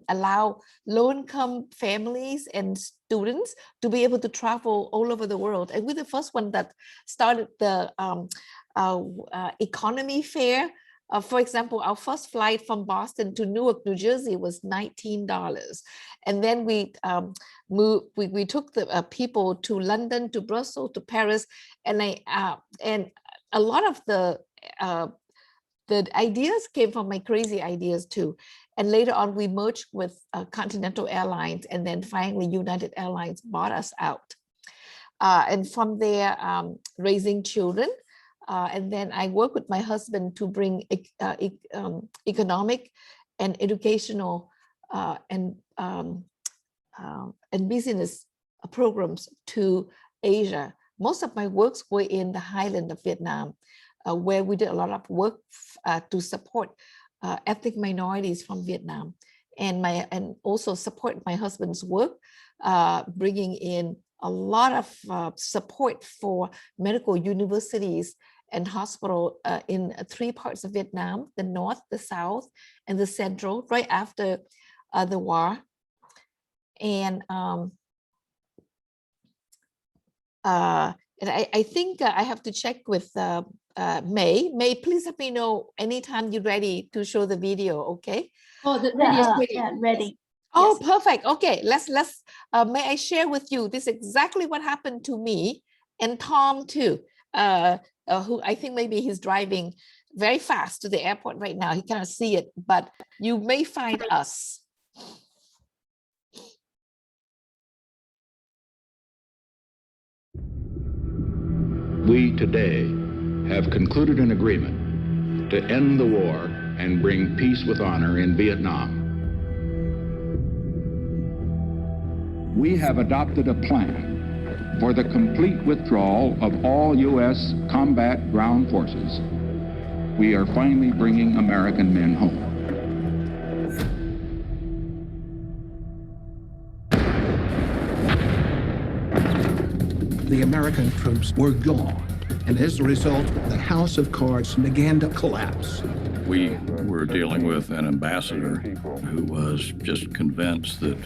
allow low-income families and students to be able to travel all over the world. And we're the first one that started the economy fare. For example, our first flight from Boston to Newark, New Jersey was $19. And then we took the people to London, to Brussels, to Paris, and a lot of the ideas came from my crazy ideas too. And later on, we merged with Continental Airlines, and then finally United Airlines bought us out. And from there, raising children. And then I work with my husband to bring economic and educational and business programs to Asia. Most of my works were in the highland of Vietnam, where we did a lot of work to support ethnic minorities from Vietnam, and also support my husband's work, bringing in a lot of support for medical universities and hospital in 3 parts of Vietnam: the north, the south, and the central, right after the war. And I think I have to check with May. May, please let me know anytime you're ready to show the video, okay? Oh, the video is ready. Yeah, ready. Oh, Yes. perfect. Okay, let's may I share with you, this is exactly what happened to me and Tom too, who I think maybe he's driving very fast to the airport right now. He cannot see it, but you may find us. We today have concluded an agreement to end the war and bring peace with honor in Vietnam. We have adopted a plan for the complete withdrawal of all U.S. combat ground forces. We are finally bringing American men home. The American troops were gone, and as a result, the house of cards began to collapse. We were dealing with an ambassador who was just convinced that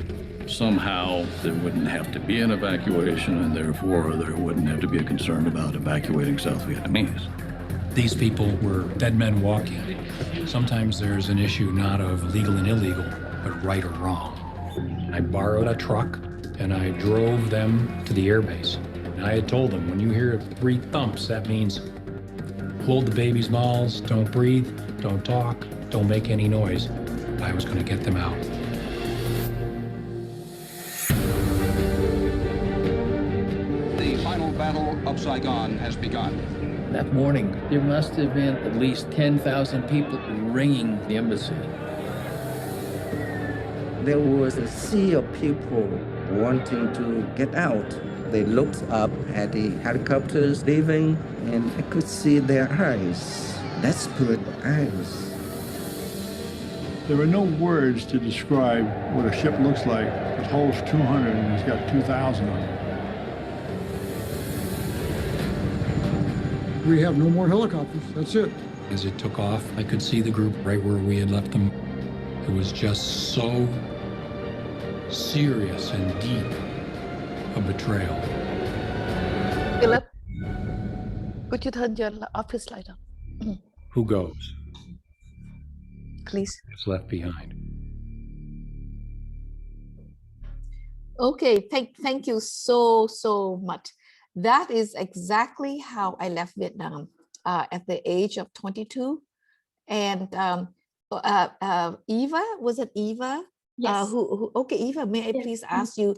somehow there wouldn't have to be an evacuation, and therefore there wouldn't have to be a concern about evacuating South Vietnamese. These people were dead men walking. Sometimes there's an issue not of legal and illegal, but right or wrong. I borrowed a truck and I drove them to the airbase. And I had told them, when you hear 3 thumps, that means hold the baby's mouths, don't breathe, don't talk, don't make any noise. I was going to get them out. The final battle of Saigon has begun. That morning, there must have been at least 10,000 people ringing the embassy. There was a sea of people wanting to get out. They looked up at the helicopters leaving, and I could see their eyes, desperate eyes. There are no words to describe what a ship looks like. It holds 200 and it's got 2,000 on it. We have no more helicopters. That's it. As it took off, I could see the group right where we had left them. It was just so serious and deep a betrayal. Philip, could you turn your office light on? Who goes? Please. It's left behind. Okay, thank you so much. That is exactly how I left Vietnam at the age of 22. And Eva, was it Eva? Yes. Okay, Eva, may I please ask you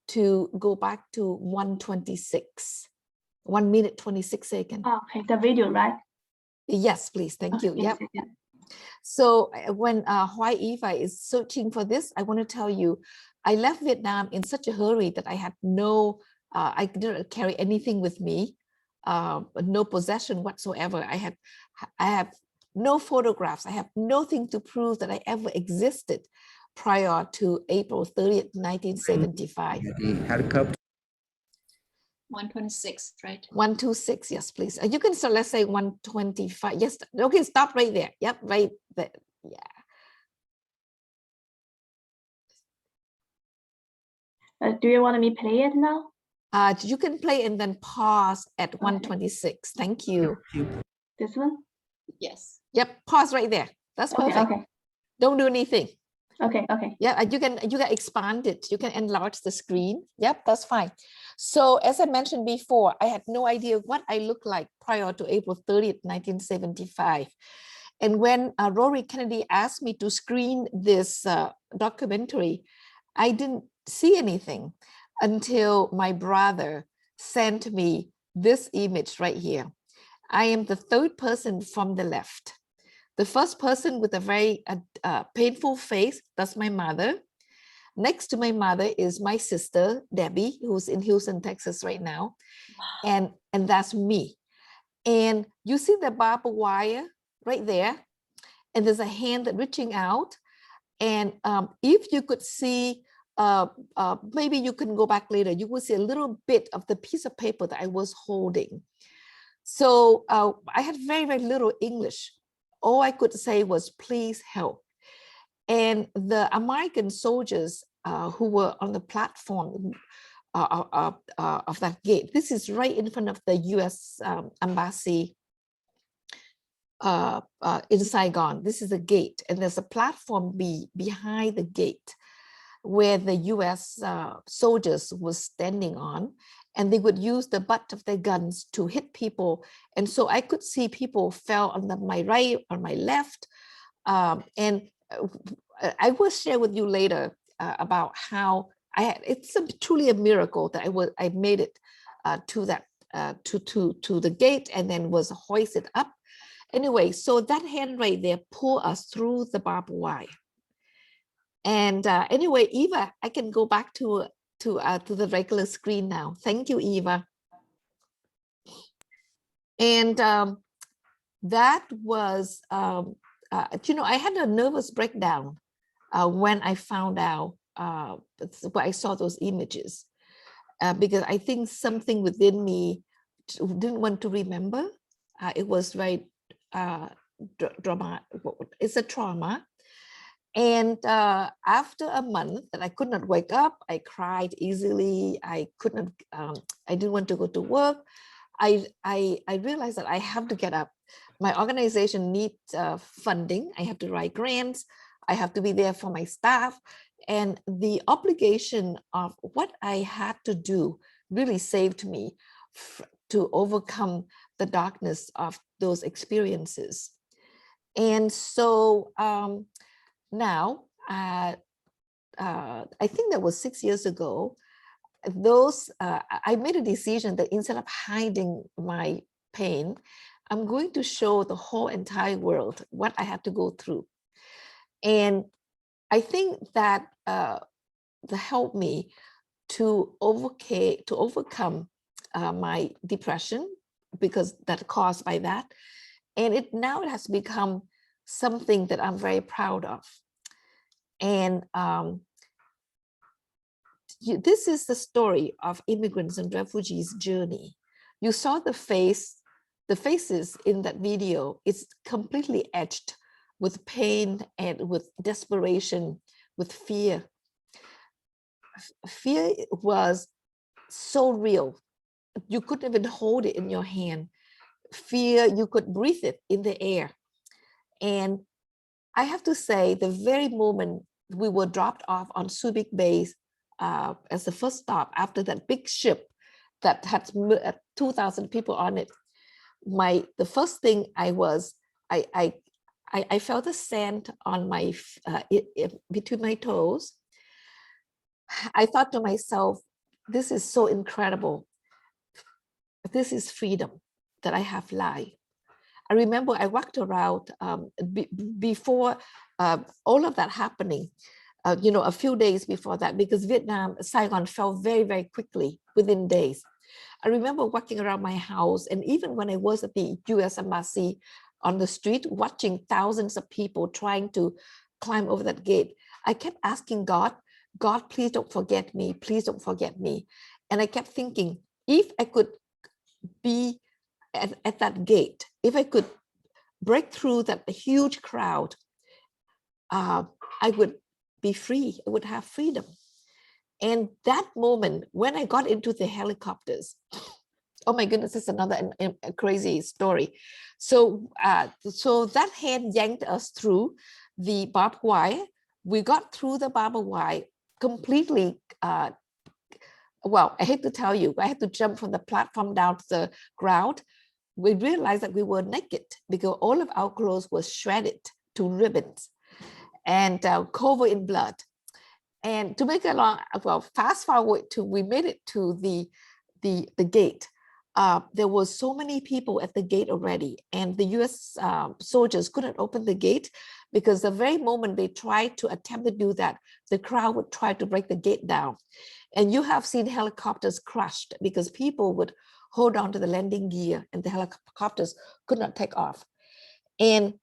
to go back to 1:26, 1 minute 26 seconds. Oh, okay, the video, right? Yes, please. Thank you. Yes, Yep. yes. So when why Eva is searching for this, I want to tell you, I left Vietnam in such a hurry that I had no, I didn't carry anything with me, no possession whatsoever. I have no photographs. I have nothing to prove that I ever existed prior to April 30th, 1975. The helicopter. 126, right? 126, yes, please. You can start, let's say 125. Yes, okay, stop right there. Yep, right there. Yeah. Do you want me to play it now? You can play and then pause at 126. Thank you. This one? Yes. Yep, pause right there. That's perfect. Okay. Don't do anything. Okay. Yeah, you can expand it. You can enlarge the screen. Yep, that's fine. So as I mentioned before, I had no idea what I looked like prior to April 30th, 1975. And when Rory Kennedy asked me to screen this documentary, I didn't see anything until my brother sent me this image right here. I am the third person from the left. The first person with a very painful face, that's my mother. Next to my mother is my sister, Debbie, who's in Houston, Texas right now. And that's me. And you see the barbed wire right there? And there's a hand reaching out. And if you could see, maybe you can go back later, you will see a little bit of the piece of paper that I was holding. So I had very, very little English. All I could say was, please help. And the American soldiers who were on the platform of that gate, this is right in front of the US embassy in Saigon. This is the gate, and there's a platform behind the gate where the US soldiers were standing on, and they would use the butt of their guns to hit people. And so I could see people fell on my right, on my left. And I will share with you later about how it's truly a miracle that I made it to that, to the gate and then was hoisted up. Anyway, so that hand right there pulled us through the barbed wire. And anyway, Eva, I can go back to the regular screen now. Thank you, Eva. And that was, you know, I had a nervous breakdown when I found out, when I saw those images, because I think something within me didn't want to remember. It was very drama. It's a trauma. And after a month that I could not wake up, I cried easily. I couldn't, I didn't want to go to work. I realized that I have to get up. My organization needs funding. I have to write grants. I have to be there for my staff. And the obligation of what I had to do really saved me to overcome the darkness of those experiences. And so now, I think that was 6 years ago, I made a decision that instead of hiding my pain, I'm going to show the whole entire world what I had to go through. And I think that helped me to overcome my depression, because that caused by that. And it has become something that I'm very proud of. And this is the story of immigrants and refugees' journey. You saw the faces in that video. It's completely etched with pain and with desperation, with fear. Fear was so real. You couldn't even hold it in your hand. Fear, you could breathe it in the air. And I have to say, the very moment we were dropped off on Subic Bay as the first stop after that big ship that had 2,000 people on it, the first thing I felt the sand on my between my toes. I thought to myself, this is so incredible. This is freedom that I have life. I remember I walked around before all of that happening, a few days before that, because Saigon fell very, very quickly within days. I remember walking around my house, and even when I was at the US Embassy on the street, watching thousands of people trying to climb over that gate, I kept asking God, please don't forget me. Please don't forget me. And I kept thinking, if I could be at that gate, if I could break through that huge crowd, I would be free. I would have freedom. And that moment, when I got into the helicopters, oh my goodness, this is another crazy story. So, so that hand yanked us through the barbed wire. We got through the barbed wire completely. Well, I hate to tell you, I had to jump from the platform down to the ground. We realized that we were naked because all of our clothes were shredded to ribbons and covered in blood. And to make it long, well, fast forward to, we made it to the gate. There were so many people at the gate already, and the US soldiers couldn't open the gate because the very moment they tried to attempt to do that, the crowd would try to break the gate down. And you have seen helicopters crushed because people would hold on to the landing gear and the helicopters could not take off. And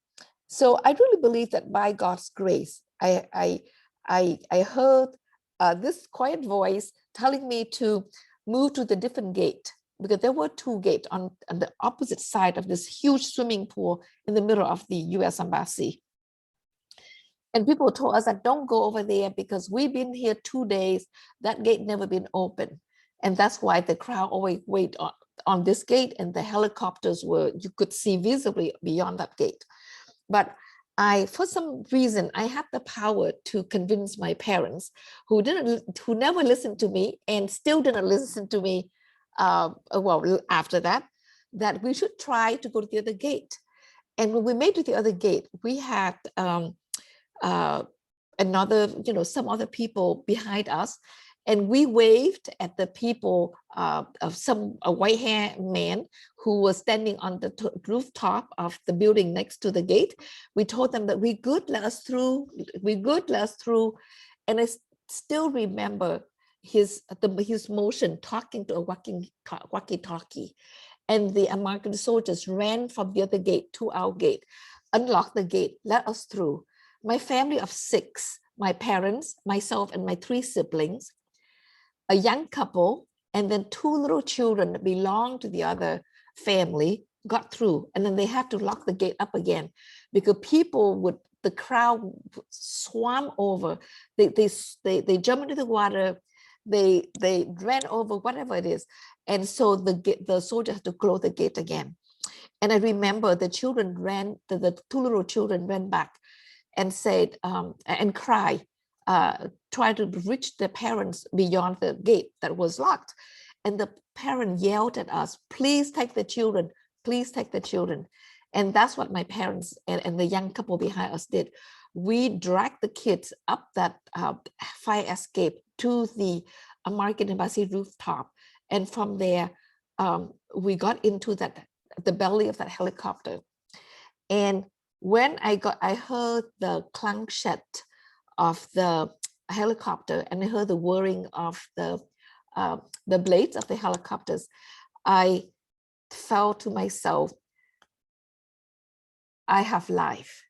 so I really believe that by God's grace, I heard this quiet voice telling me to move to the different gate, because there were two gates on the opposite side of this huge swimming pool in the middle of the US Embassy. And people told us that don't go over there because we've been here 2 days, that gate never been open. And that's why the crowd always wait on this gate, and the helicopters were, you could see visibly beyond that gate. But for some reason, I had the power to convince my parents, who never listened to me and still didn't listen to me. Well, after that we should try to go to the other gate. And when we made to the other gate, we had some other people behind us, and we waved at the people of a white hair man who was standing on the rooftop of the building next to the gate. We told them that we good, let us through, we good, let us through. And I still remember his motion talking to a walkie-talkie. And the American soldiers ran from the other gate to our gate, unlocked the gate, let us through. My family of 6, my parents, myself, and my 3 siblings, a young couple, and then 2 little children that belonged to the other family got through. And then they had to lock the gate up again because the crowd swam over. They jumped into the water, they ran over, whatever it is. And so the soldier had to close the gate again. And I remember the children the 2 little children ran back and said, and cried, try to reach the parents beyond the gate that was locked. And the parent yelled at us, please take the children, please take the children. And that's what my parents and the young couple behind us did. We dragged the kids up that fire escape to the American Embassy rooftop. And from there, we got into the belly of that helicopter. And when I heard the clang shut of the helicopter, and I heard the whirring of the the blades of the helicopters, I felt to myself, I have life.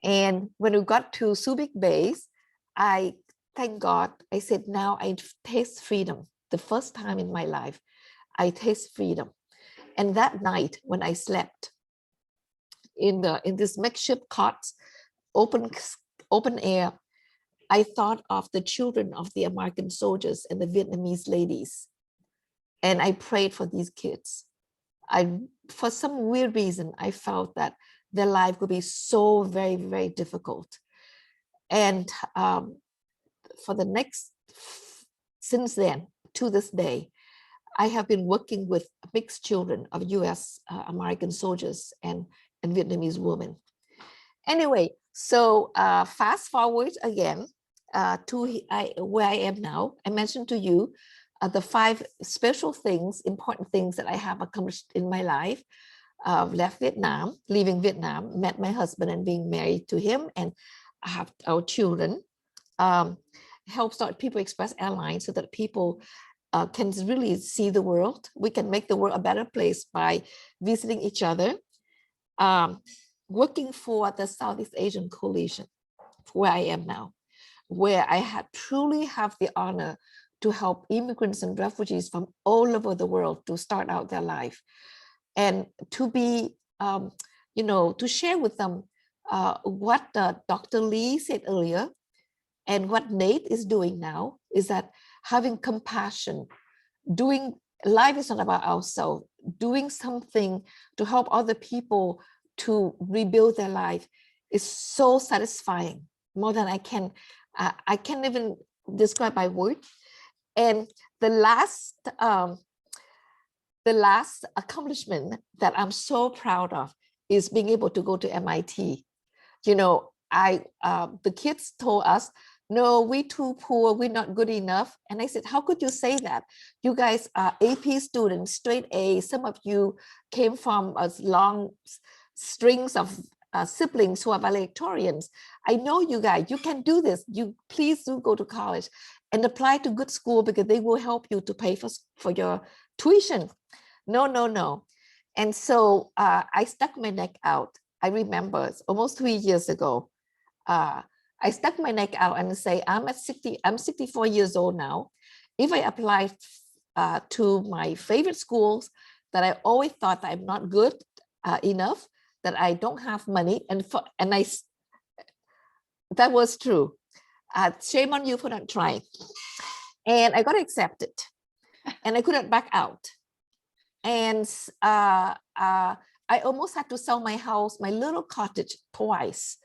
And when we got to Subic Base, I thank God, I said, now I taste freedom. The first time in my life, I taste freedom. And that night when I slept in this makeshift cot, open air, I thought of the children of the American soldiers and the Vietnamese ladies. And I prayed for these kids. For some weird reason, I felt that their life would be so very, very difficult. And since then, to this day, I have been working with mixed children of US American soldiers and Vietnamese women. Anyway, so fast forward again to where I am now. I mentioned to you the 5 special things, important things that I have accomplished in my life. Left Vietnam, leaving Vietnam, met my husband and being married to him, and I have our children. Help start People Express Airlines so that people can really see the world. We can make the world a better place by visiting each other. Working for the Southeast Asian Coalition, where I am now, where I truly have the honor to help immigrants and refugees from all over the world to start out their life. And to be, to share with them what Dr. Lee said earlier, and what Nate is doing now, is that having compassion, life is not about ourselves, doing something to help other people to rebuild their life is so satisfying, more than I can't even describe by words. And the last accomplishment that I'm so proud of is being able to go to MIT. The kids told us, no, we too poor, we're not good enough. And I said, how could you say that? You guys are AP students, straight A. Some of you came from a long strings of siblings who are valedictorians. I know you guys, you can do this. You please do go to college and apply to good school, because they will help you to pay for your tuition. No. And so I stuck my neck out. I remember it's almost 3 years ago. I stuck my neck out and say, I'm 64 years old now. If I apply to my favorite schools that I always thought that I'm not good enough, that I don't have money, that was true. Shame on you for not trying. And I got accepted, and I couldn't back out. And I almost had to sell my house, my little cottage, twice,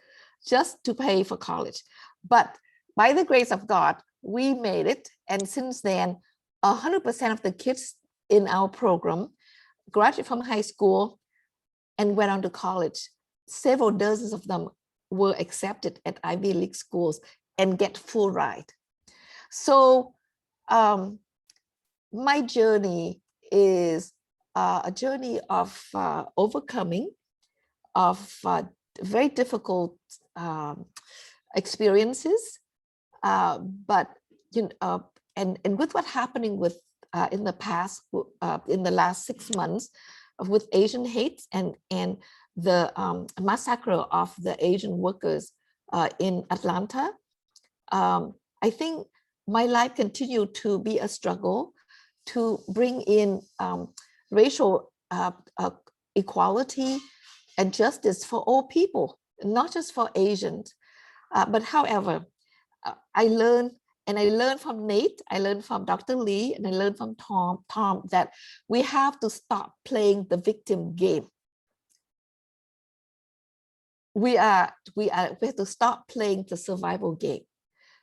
just to pay for college. But by the grace of God, we made it. And since then, 100% of the kids in our program graduated from high school and went on to college. Several dozens of them were accepted at Ivy League schools and get full ride. So my journey is a journey of overcoming of very difficult experiences, but and with what happening with in the past, in the last 6 months, with Asian hate and the massacre of the Asian workers in Atlanta, I think my life continued to be a struggle to bring in racial equality and justice for all people, not just for Asians. But however, I learned from Nate, I learned from Dr. Lee, and I learned from Tom that we have to stop playing the victim game. We have to stop playing the survival game.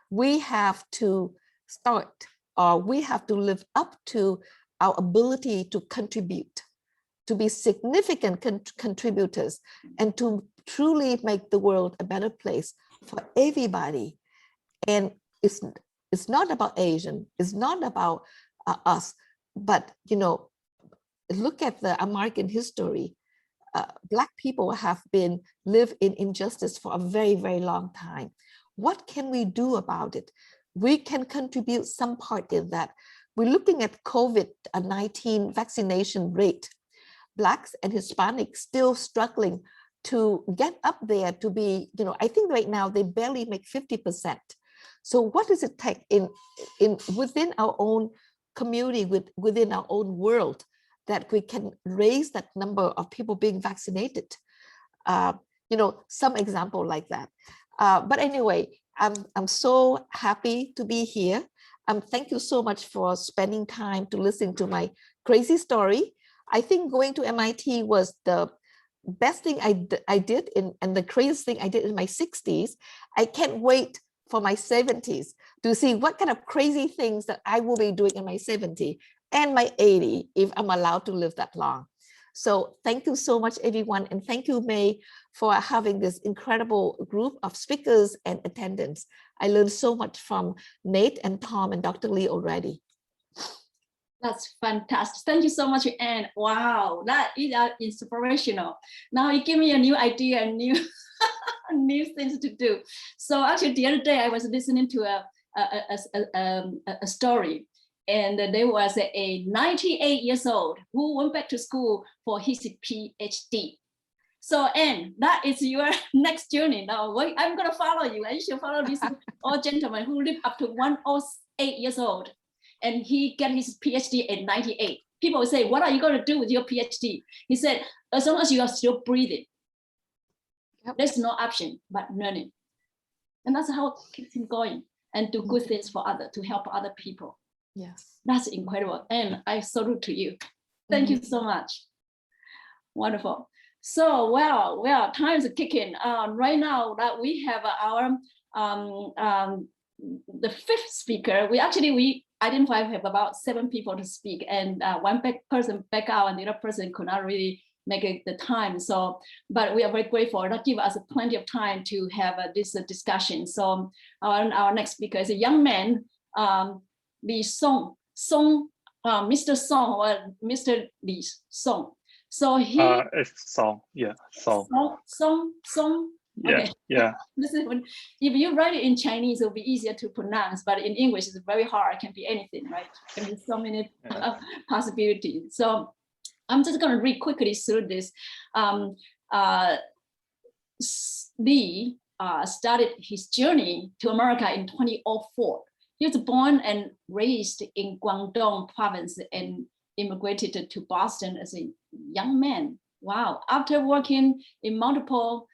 We have to start, or we have to live up to our ability to contribute, to be significant contributors, and to truly make the world a better place for everybody. And it's not about Asian, it's not about us, but look at the American history. Black people have lived in injustice for a very, very long time. What can we do about it? we can contribute some part in that. We're looking at COVID-19 vaccination rate. Blacks and Hispanics still struggling to get up there to be, I think right now they barely make 50%. So what does it take in within our own community, within our own world, that we can raise that number of people being vaccinated? Some example like that. But anyway, I'm so happy to be here. Thank you so much for spending time to listen to my crazy story. I think going to MIT was the best thing I did and the craziest thing I did in my 60s. I can't wait for my 70s to see what kind of crazy things that I will be doing in my 70 and my 80 if I'm allowed to live that long. So thank you so much, everyone. And thank you, May, for having this incredible group of speakers and attendants. I learned so much from Nate and Tom and Dr. Lee already. That's fantastic. Thank you so much, Anne. Wow, that is inspirational. Now you give me a new idea and new things to do. So actually, the other day I was listening to a story, and there was a 98 years old who went back to school for his PhD. So Anne, that is your next journey. Now I'm gonna follow you, and you should follow this old gentleman who lived up to 108 years old. And he got his PhD at 98. People will say, what are you going to do with your PhD? He said, as long as you are still breathing, there's no option but learning. And that's how it keeps him going and do good things for others, to help other people. Yes. That's incredible. And I salute to you. Thank you so much. Wonderful. So, well, time is kicking. Right now that we have our, the fifth speaker, we identify we have about 7 people to speak, and one person back out and the other person could not really make it the time. So, but we are very grateful. That give us plenty of time to have this discussion. So our next speaker is a young man, Li Song, Mr. Song or Mr. Li Song. So he it's Song, yeah, Song. Song. Yeah, okay. yeah. This is when, if you write it in Chinese, it'll be easier to pronounce, but in English, it's very hard. It can be anything, right? There's so many possibilities. So I'm just going to read quickly through this. Li started his journey to America in 2004. He was born and raised in Guangdong province and immigrated to Boston as a young man. Wow. After working in multiple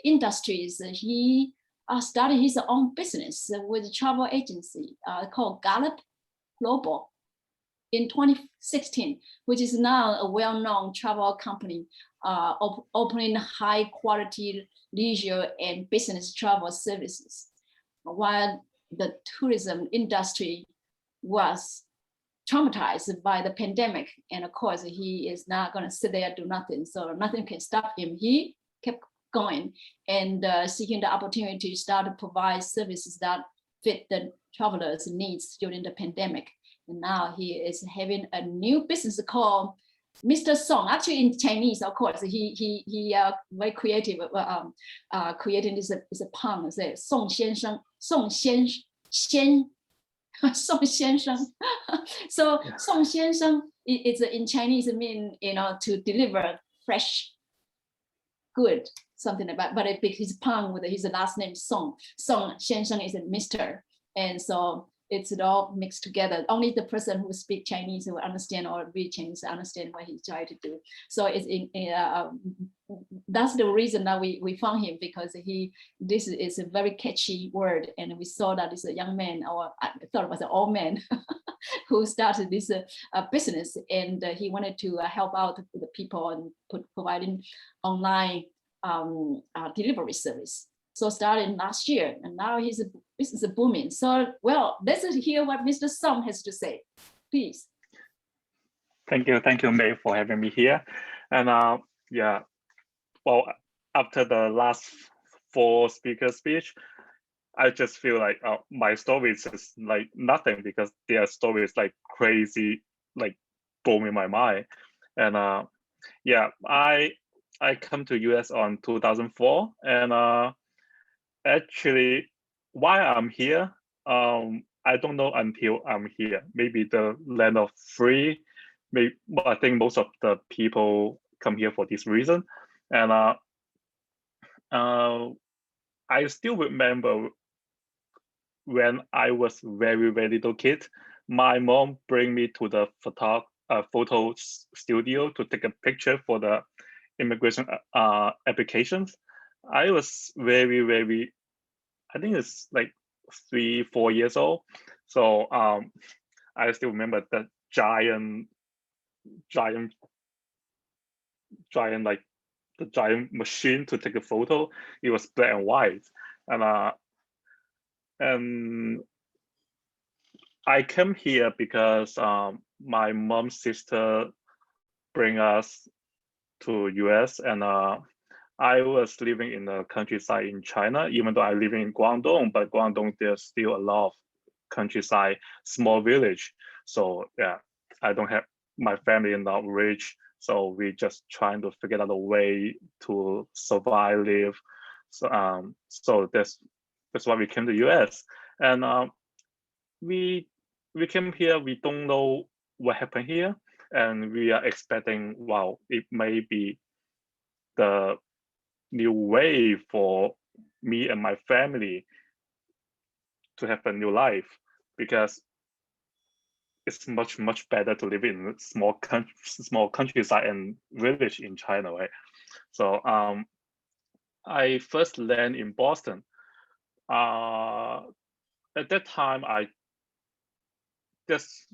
industries, he started his own business with a travel agency called Gallup Global in 2016, which is now a well-known travel company opening high quality leisure and business travel services. While the tourism industry was traumatized by the pandemic, and of course he is not going to sit there and do nothing, so nothing can stop him. He kept going and seeking the opportunity to start to provide services that fit the travelers' needs during the pandemic. And now he is having a new business called Mr. Song. Actually, in Chinese, of course, he very creative. Creating this is a pun. Say Song Xiansheng, Song Xian. Song Xiansheng. So yeah. Song Xiansheng, it's in Chinese mean to deliver fresh good, something about, but his pun with his last name Song. Song Xiansheng is a Mr. And so it's all mixed together. Only the person who speaks Chinese will understand, or read Chinese understand what he's trying to do. So it's that's the reason that we found him, because this is a very catchy word, and we saw that it's a young man, or I thought it was an old man who started this business, and he wanted to help out the people and providing online delivery service. So started last year, and now his business is booming. So, well, let's hear what Mr. Song has to say, please. Thank you, May, for having me here. And yeah, well, after the last 4 speakers' speech, I just feel like my story is just like nothing, because their story is like crazy, like booming my mind. And yeah, I come to US on 2004, and actually why I'm here I don't know until I'm here. Maybe the land of free. Maybe, but I think most of the people come here for this reason. And I still remember when I was very little kid, my mom bring me to the photo studio to take a picture for the immigration applications. I was very, I think it's like 3-4 years old. So I still remember that giant like the giant machine to take a photo. It was black and white, and I came here because my mom's sister bring us to US, and I was living in the countryside in China, even though I live in Guangdong, but Guangdong, there's still a lot of countryside, small village. So yeah, I don't have, my family is not rich. So we just trying to figure out a way to survive, live. So that's why we came to US. And we came here, we don't know what happened here. And we are expecting, wow, it may be the new way for me and my family to have a new life, because it's much better to live in small countryside and village in China, right? So I first landed in Boston. At that time, I just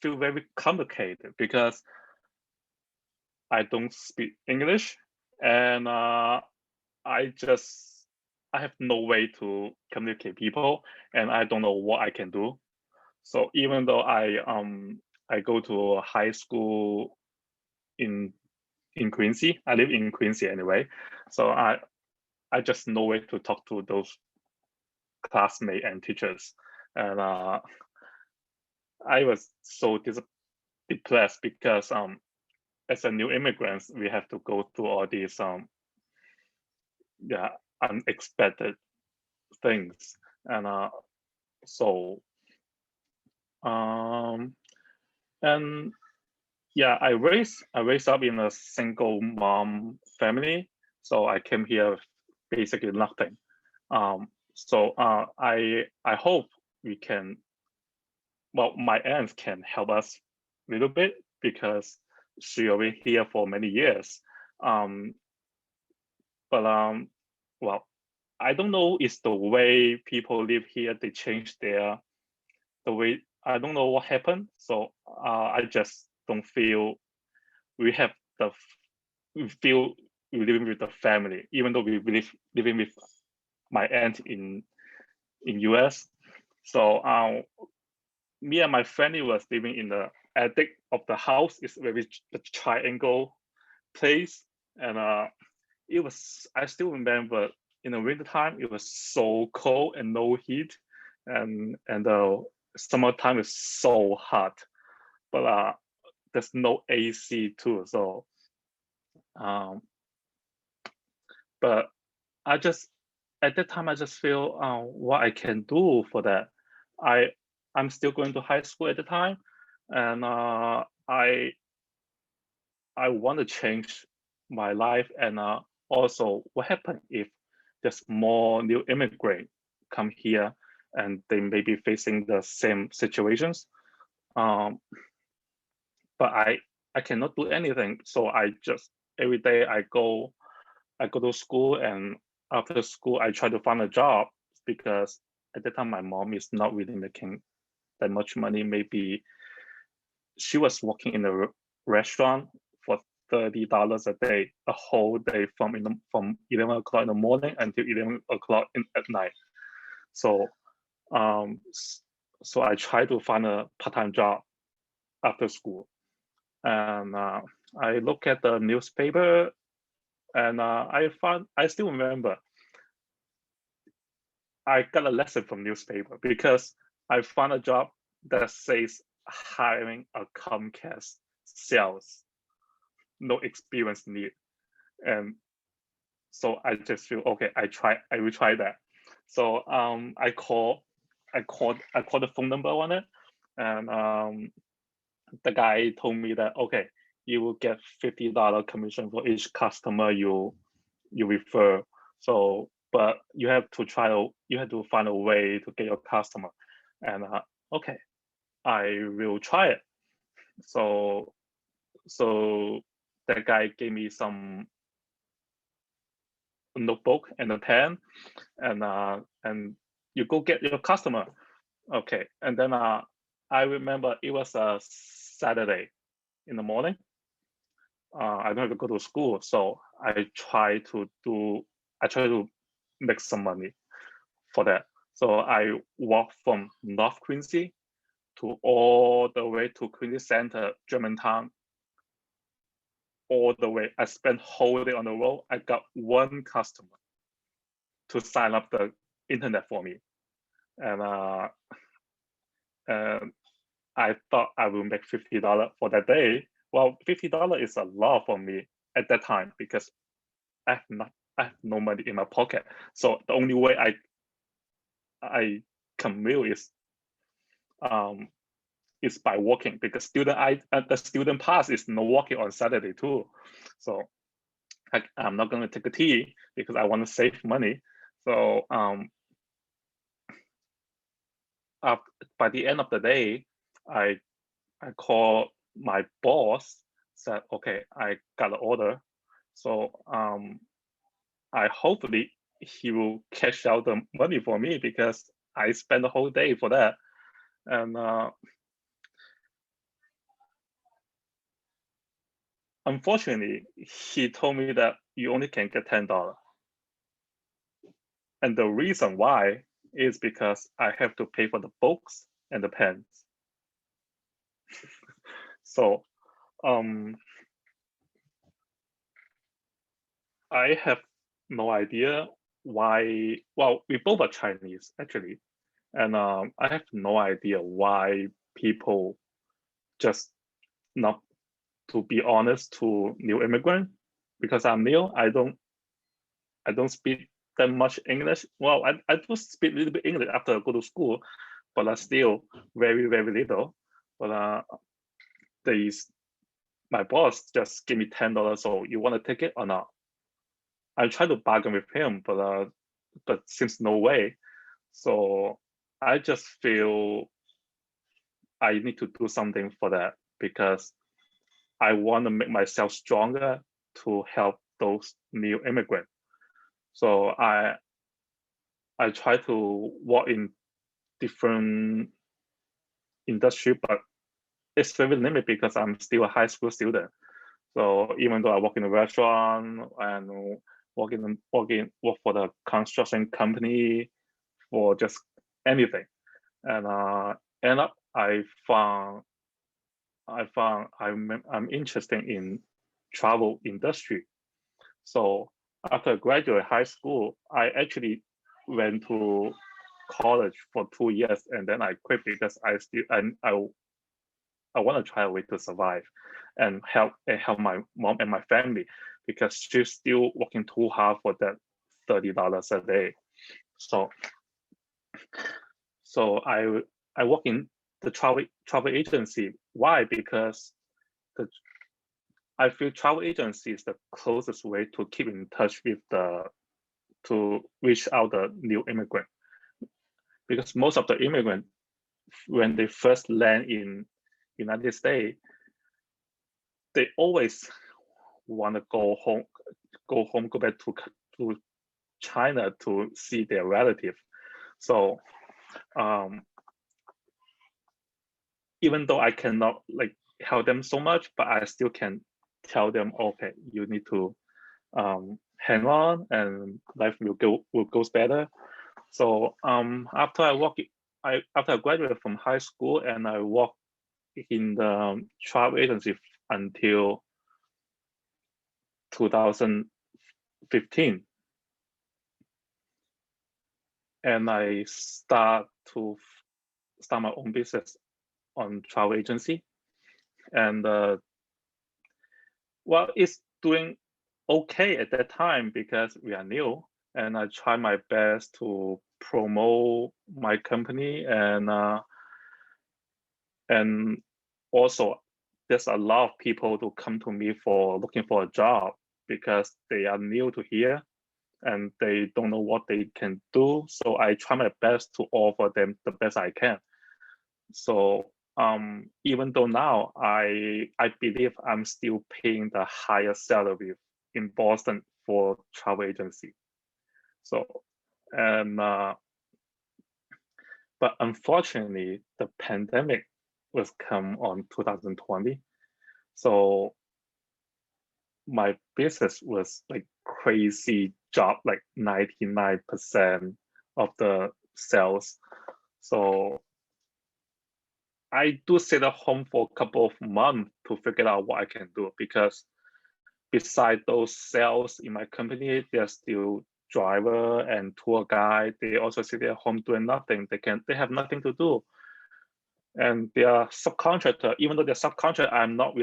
feel very complicated because I don't speak English, and I have no way to communicate people, and I don't know what I can do. So even though I go to high school in Quincy, I live in Quincy anyway. So I just no way to talk to those classmates and teachers, and I was so depressed because as a new immigrant, we have to go through all these unexpected things, and and yeah, I raised up in a single mom family, so I came here with basically nothing. So I hope we can, well, my aunt can help us a little bit because she already here for many years. Well, I don't know, it's the way people live here, they change the way, I don't know what happened. So I just don't feel we feel living with the family, even though we live living with my aunt in US. So me and my family was living in the attic of the house. It's very the triangle place, and it was, I still remember in the winter time it was so cold and no heat, and the summertime is so hot, but there's no AC too. So but I just, at that time I just feel what I can do for that. I'm still going to high school at the time, and I want to change my life, and also what happened if there's more new immigrants come here and they may be facing the same situations. But I cannot do anything. So I just, every day I go to school, and after school I try to find a job, because at the time my mom is not really making that much money. Maybe she was working in a restaurant for $30 a day, a whole day from 11 o'clock in the morning until 11 o'clock at night. So so I try to find a part-time job after school, and I look at the newspaper, and I still remember I got a lesson from newspaper, because I found a job that says hiring a Comcast sales, no experience needed. And so I just feel, okay, I will try that. So I call I called the phone number on it, and the guy told me that, okay, you will get $50 commission for each customer you refer. So, but you have to find a way to get your customer. And okay, I will try it. So that guy gave me some notebook and a pen, and you go get your customer. Okay, and then I remember it was a Saturday in the morning. I don't have to go to school, so I try to make some money for that. So I walk from North Quincy to all the way to Quincy Center, Germantown, all the way. I spent whole day on the road. I got one customer to sign up the internet for me, and I thought I will make $50 for that day. Well, $50 is a lot for me at that time because I have no money in my pocket. So the only way I commute is by walking, because the student pass is no walking on Saturday too. So I'm not going to take a T because I want to save money. So by the end of the day, I call my boss, said, okay, I got an order. So I hopefully he will cash out the money for me because I spent the whole day for that. And unfortunately, he told me that you only can get $10. And the reason why is because I have to pay for the books and the pens. So I have no idea why. Well, we both are Chinese actually, and I have no idea why people just not, to be honest, to new immigrant, because I'm new. I don't speak that much English. Well, I do speak a little bit English after I go to school, but I still very, very little. But my boss just gave me $10. So you want to take it or not? I tried to bargain with him, but seems no way. So I just feel I need to do something for that because I want to make myself stronger to help those new immigrants. So I try to work in different industry, but it's very limited because I'm still a high school student. So even though I work in a restaurant and work for the construction company, or just anything, and end up I'm interested in travel industry. So after I graduated high school, I actually went to college for 2 years, and then I quit because I want to try a way to survive and help my mom and my family, because she's still working too hard for that $30 a day. So I work in the travel agency. Why? Because I feel travel agency is the closest way to keep in touch with to reach out the new immigrant. Because most of the immigrants, when they first land in United States, they always want to go back to China to see their relative. So even though I cannot help them so much, but I still can tell them, okay, you need to hang on, and life will go better. So after I graduated from high school, and I worked in the travel agency until 2015, and I start my own business on travel agency, and well, it's doing okay at that time because we are new, and I try my best to promote my company, and also there's a lot of people to come to me for looking for a job because they are new to here and they don't know what they can do. So I try my best to offer them the best I can. So even though now I believe I'm still paying the highest salary in Boston for travel agency. So but unfortunately the pandemic was come on 2020. So my business was like crazy drop, like 99% of the sales. So I do sit at home for a couple of months to figure out what I can do, because beside those sales in my company, there's still driver and tour guide. They also sit at home doing nothing. They have nothing to do. And they are subcontractor. Even though they're subcontractor, I'm not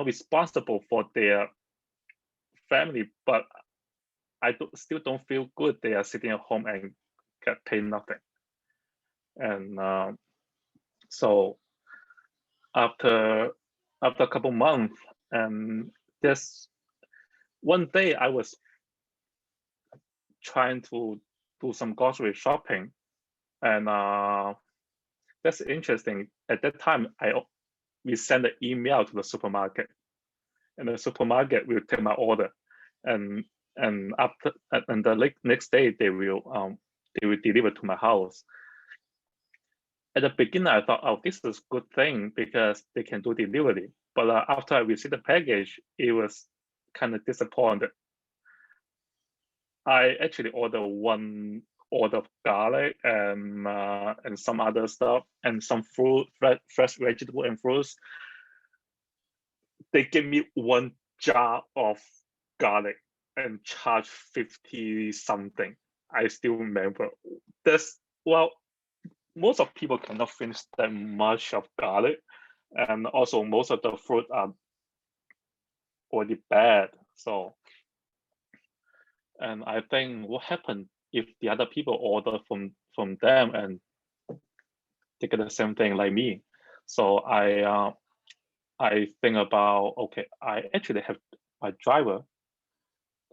responsible for their family, but I still don't feel good. They are sitting at home and get paid nothing. And so after a couple months, and this one day I was trying to do some grocery shopping, and that's interesting. At that time, we sent an email to the supermarket, and the supermarket will take my order, and the next day they will deliver to my house. At the beginning, I thought, oh, this is a good thing because they can do delivery. But after I received the package, it was kind of disappointed. I actually ordered one order of garlic and some other stuff and some fruit, fresh vegetable and fruits. They gave me one jar of garlic and charged 50 something. I still remember. Most of people cannot finish that much of garlic, and also most of the fruit are already bad. So, and I think what happened if the other people order from them and they get the same thing like me? So I think about, okay, I actually have my driver,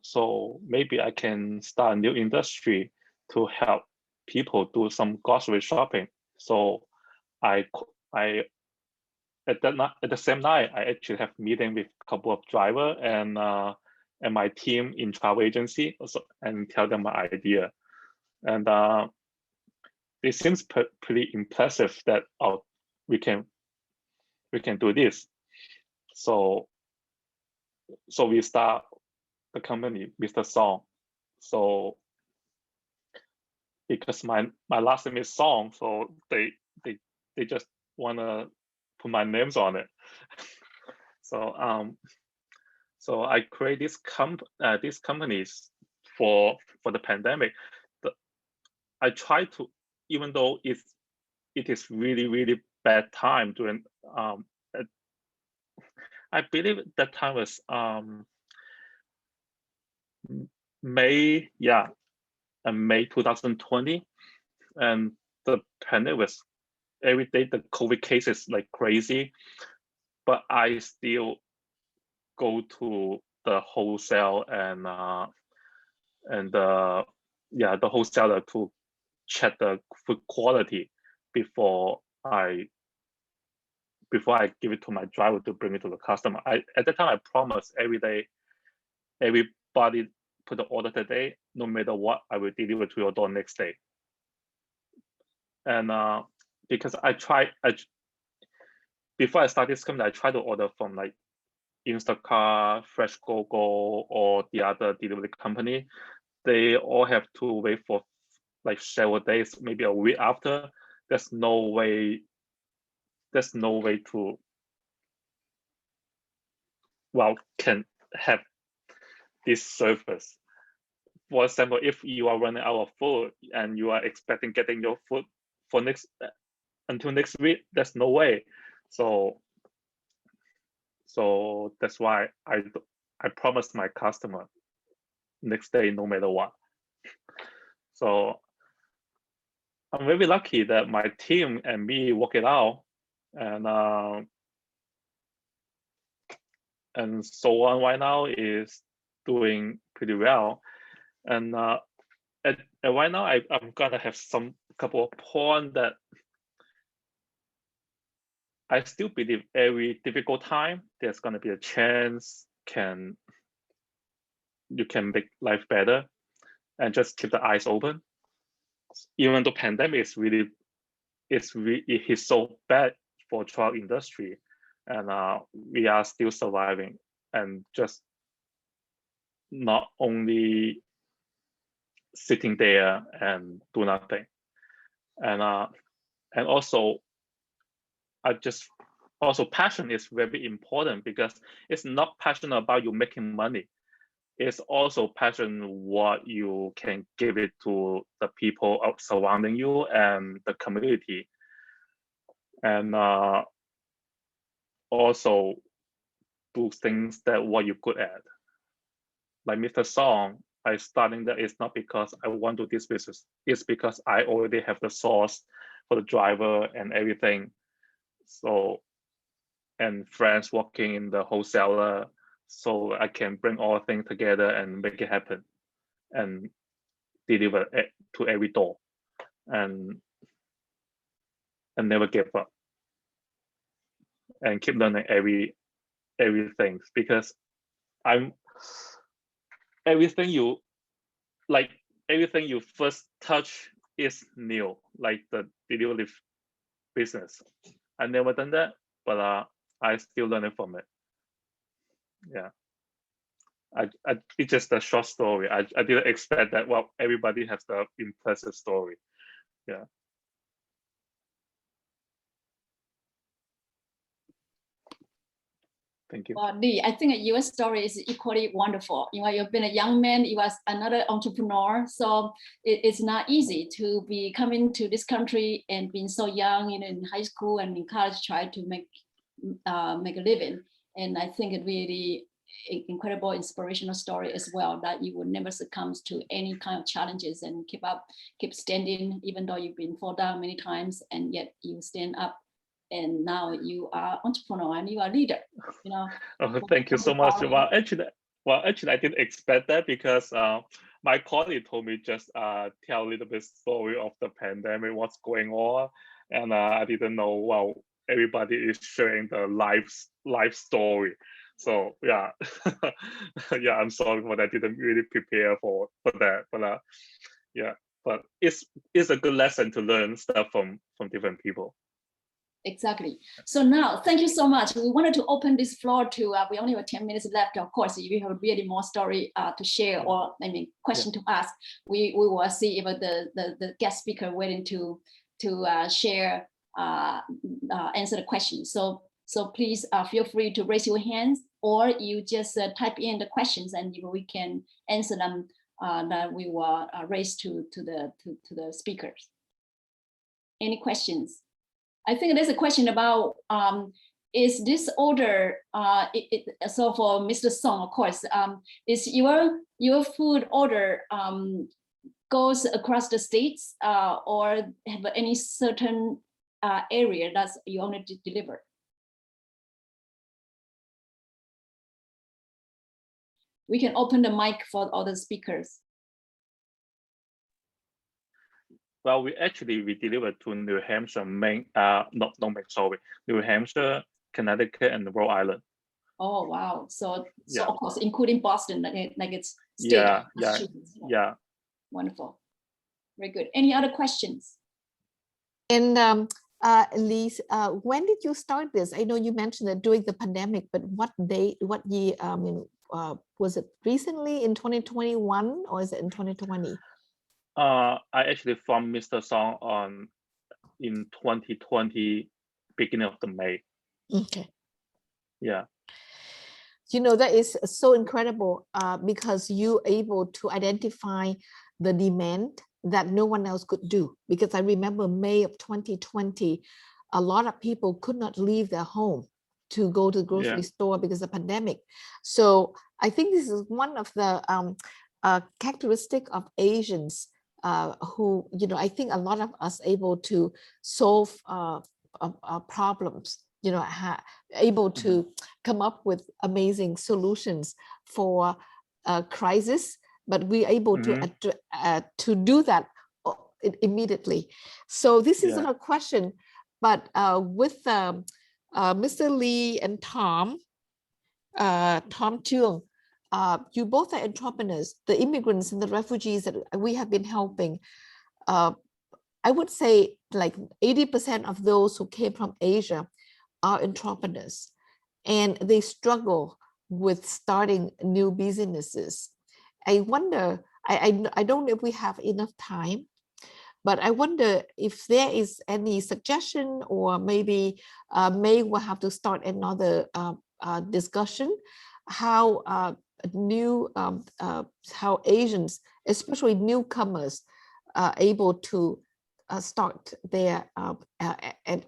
so maybe I can start a new industry to help people do some grocery shopping. So at the same night, I actually have meeting with a couple of driver and my team in travel agency also, and tell them my idea. And it seems pretty impressive that we can do this. So we start the company with the song. So because my last name is Song, so they just wanna put my names on it. So so I create these companies for the pandemic. I try to, even though it is really bad time during I believe that time was May 2020, and the pandemic was every day the COVID cases like crazy, but I still go to the wholesale and the wholesaler to check the food quality before I give it to my driver to bring it to the customer. At that time I promised every day, everybody put the order today, no matter what, I will deliver to your door next day. And because before I start this company, I try to order from like Instacart, Fresh Go Go, or the other delivery company. They all have to wait for like several days, maybe a week after. There's no way to can have this service. For example, if you are running out of food and you are expecting getting your food for until next week, there's no way. So that's why I promised my customer next day, no matter what. So I'm very lucky that my team and me work it out, and so on right now is doing pretty well. And right now I'm gonna have some couple of points that I still believe every difficult time there's gonna be a chance you can make life better, and just keep the eyes open. Even though pandemic is it is so bad for travel industry, and we are still surviving, and just not only sitting there and do nothing. And also passion is very important, because it's not passion about you making money. It's also passion what you can give it to the people surrounding you and the community. And also do things that what you're good at. Like Mr. Song, I starting that is not because I want to do this business. It's because I already have the source for the driver and everything. So, and friends working in the wholesaler, so I can bring all things together and make it happen and deliver it to every door, and never give up, and keep learning everything, because everything you first touch is new, like the delivery business. I never done that, but I still learning from it. Yeah. It's just a short story. I didn't expect that. Well, everybody has the impressive story. Yeah. Thank you. Well, Li, I think your story is equally wonderful. You've been a young man, you are another entrepreneur. So it's not easy to be coming to this country and being so young, in high school and in college, try to make a living. And I think it really incredible inspirational story as well, that you would never succumb to any kind of challenges and keep standing, even though you've been fall down many times, and yet you stand up. And now you are entrepreneur and you are leader. Oh, thank you so much. Well, actually, I didn't expect that, because my colleague told me just tell a little bit story of the pandemic, what's going on, and I didn't know. Well, everybody is sharing the life story. So yeah, yeah, I'm sorry for that. I didn't really prepare for that, but yeah, but it's a good lesson to learn stuff from different people. Exactly. So now, thank you so much. We wanted to open this floor to, we only have 10 minutes left. Of course, if you have really more story to share, or question to ask, we will see if the guest speaker willing to share, answer the question. So please feel free to raise your hands, or you just type in the questions, and we can answer them. That we will raise to the speakers. Any questions? I think there's a question about, is this order, so for Mr. Song, of course, is your food order goes across the states, or have any certain area that's you only deliver? We can open the mic for all the speakers. Well, we delivered to New Hampshire, New Hampshire, Connecticut, and Rhode Island. Oh wow! So yeah. Of course, including Boston, like it's state. Yeah. Wonderful, very good. Any other questions? And Lise, when did you start this? I know you mentioned that during the pandemic, but what year? Was it recently in 2021, or is it in 2020? I actually found Mr. Song in 2020, beginning of the May. Okay. Yeah. That is so incredible, because you're able to identify the demand that no one else could do. Because I remember May of 2020, a lot of people could not leave their home to go to the grocery store because of the pandemic. So I think this is one of the characteristic of Asians who, I think a lot of us able to solve problems, able to come up with amazing solutions for a crisis, but we're able to do that immediately. So this is not a question, but with Mr. Lee and Tom Truong, you both are entrepreneurs. The immigrants and the refugees that we have been helping, I would say like 80% of those who came from Asia are entrepreneurs, and they struggle with starting new businesses. I wonder, I don't know if we have enough time, but I wonder if there is any suggestion, or maybe May will have to start another discussion, how how Asians, especially newcomers, are able to start their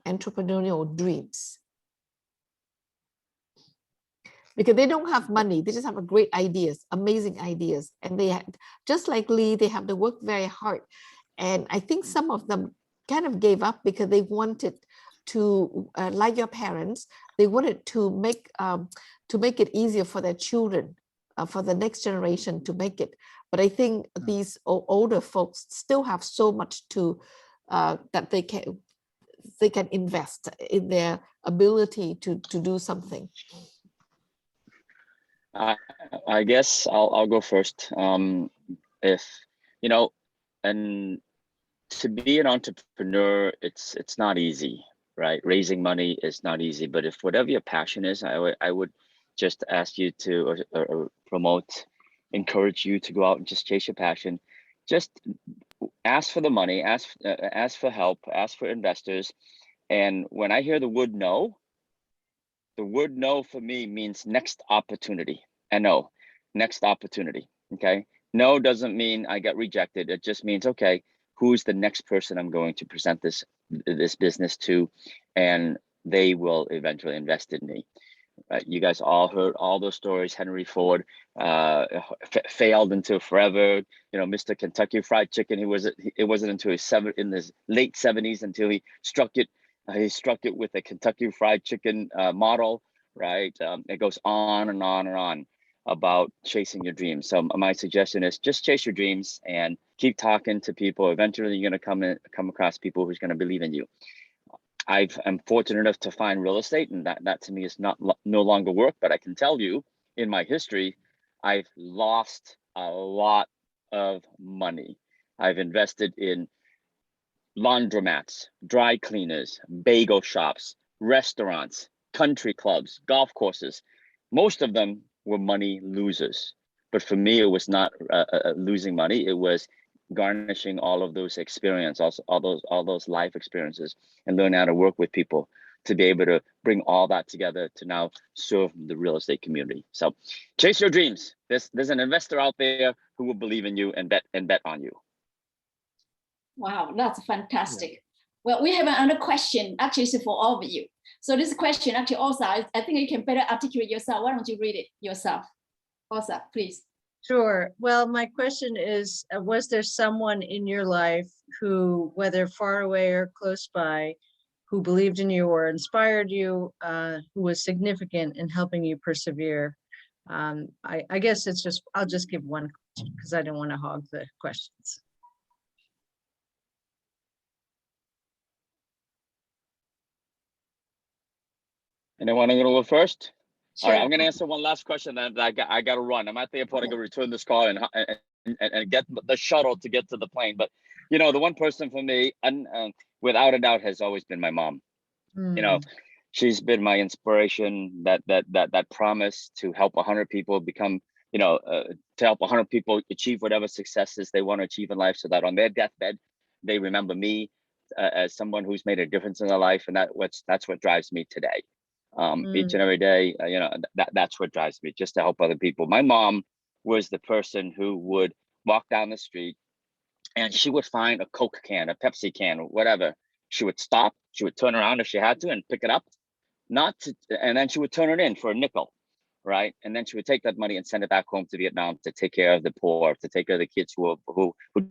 entrepreneurial dreams. Because they don't have money, they just have great ideas, amazing ideas, and they just like Lee, they have to work very hard. And I think some of them kind of gave up because they wanted to, like your parents, they wanted to make it easier for their children, for the next generation to make it. But I think these older folks still have so much to that they can invest in their ability to do something. I guess I'll go first. If and to be an entrepreneur, it's not easy, right? Raising money is not easy. But if whatever your passion is, I would just ask you to encourage you to go out and just chase your passion. Just ask for the money, ask for help, ask for investors. And when I hear the word no for me means next opportunity. NO, next opportunity. Okay. No doesn't mean I got rejected. It just means, okay, who's the next person I'm going to present this business to, and they will eventually invest in me. You guys all heard all those stories. Henry Ford failed until forever. Mr. Kentucky Fried Chicken. It wasn't until in his late 70s until he struck it. He struck it with a Kentucky Fried Chicken model. Right. It goes on and on and on about chasing your dreams. So my suggestion is just chase your dreams and keep talking to people. Eventually, you're going to come across people who's going to believe in you. I'm fortunate enough to find real estate, and that to me is no longer work. But I can tell you, in my history, I've lost a lot of money. I've invested in laundromats, dry cleaners, bagel shops, restaurants, country clubs, golf courses. Most of them were money losers. But for me, it was not losing money. It was garnishing all of those experiences, all those life experiences, and learn how to work with people to be able to bring all that together to now serve the real estate community. So chase your dreams. There's an investor out there who will believe in you and bet on you. Wow, that's fantastic. Well, we have another question, actually, it's for all of you. So this question actually, also, I think you can better articulate yourself. Why don't you read it yourself? Also, please. Sure. Well, my question is, was there someone in your life who, whether far away or close by, who believed in you or inspired you, who was significant in helping you persevere? I guess I'll just give one question because I don't want to hog the questions. Anyone want to go first? Sure. All right, I'm going to answer one last question, and I got to run. I'm at the airport. I got to return this call and get the shuttle to get to the plane. But the one person for me, without a doubt, has always been my mom. She's been my inspiration. That promise to help 100 people become, to help 100 people achieve whatever successes they want to achieve in life, so that on their deathbed they remember me as someone who's made a difference in their life, and that's what drives me today. Each and every day, that's what drives me, just to help other people. My mom was the person who would walk down the street and she would find a Coke can, a Pepsi can, whatever. She would stop, she would turn around if she had to and pick it up, and then she would turn it in for a nickel. right? And then she would take that money and send it back home to Vietnam to take care of the poor, to take care of the kids who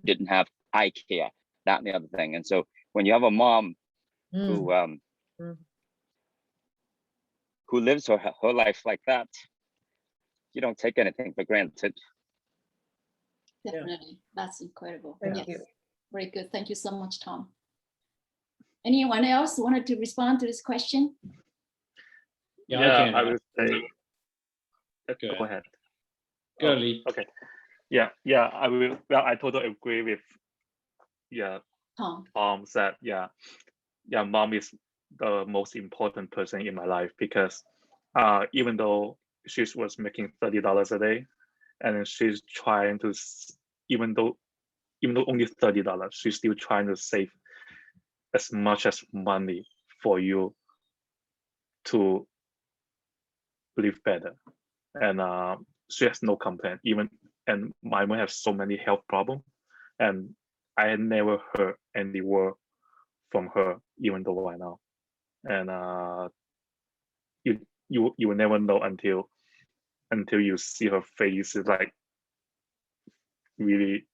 didn't have eye care, that and the other thing. And so when you have a mom who lives her life like that, you don't take anything for granted. Definitely, that's incredible. Thank you. Very good. Thank you so much, Tom. Anyone else wanted to respond to this question? Yeah, I would say. Go ahead. Go, Lee. Okay. Yeah, I will. Well, I totally agree with. Tom said. Mom is the most important person in my life because, even though she was making $30 a day, and she's trying to, even though only $30, she's still trying to save as much as money for you to live better. And she has no complaint. And my mom has so many health problems, and I had never heard any word from her, even though I know. And you will never know until you see her face is like really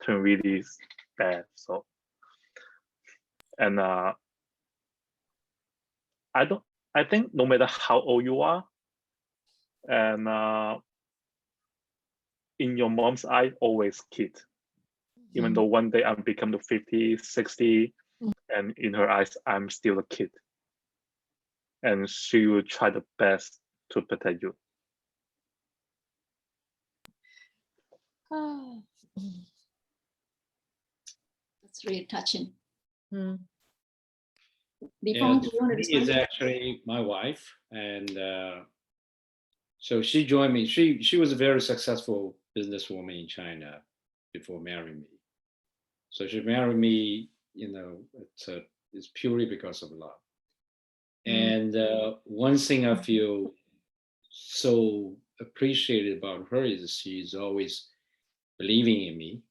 turn really bad. So, and I think no matter how old you are, and in your mom's eye, always kid. Even though one day I'm become to 50, 60, and in her eyes, I'm still a kid. And she will try the best to protect you. Oh, that's really touching. Feng, do you want to respond? Is actually my wife, and so she joined me. She was a very successful businesswoman in China before marrying me. So she married me, it's purely because of love. And one thing I feel so appreciated about her is she's always believing in me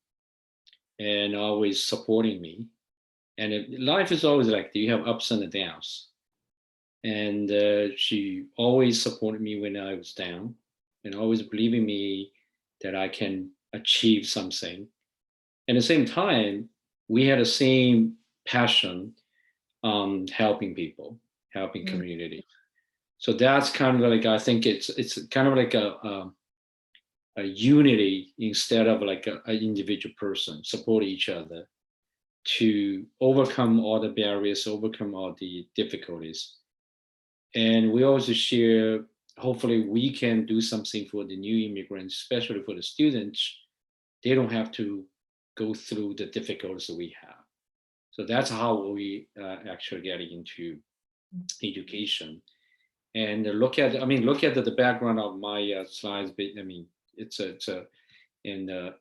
and always supporting me. And life is always like that. You have ups and downs. And she always supported me when I was down and always believing me that I can achieve something. At the same time, we had the same passion on helping people, helping community. So that's kind of like, I think it's kind of like a unity instead of like an individual person, support each other to overcome all the barriers, overcome all the difficulties. And we also share, hopefully we can do something for the new immigrants, especially for the students. They don't have to go through the difficulties we have. So that's how we actually get into education. And look at the background of my slides. I mean, it's in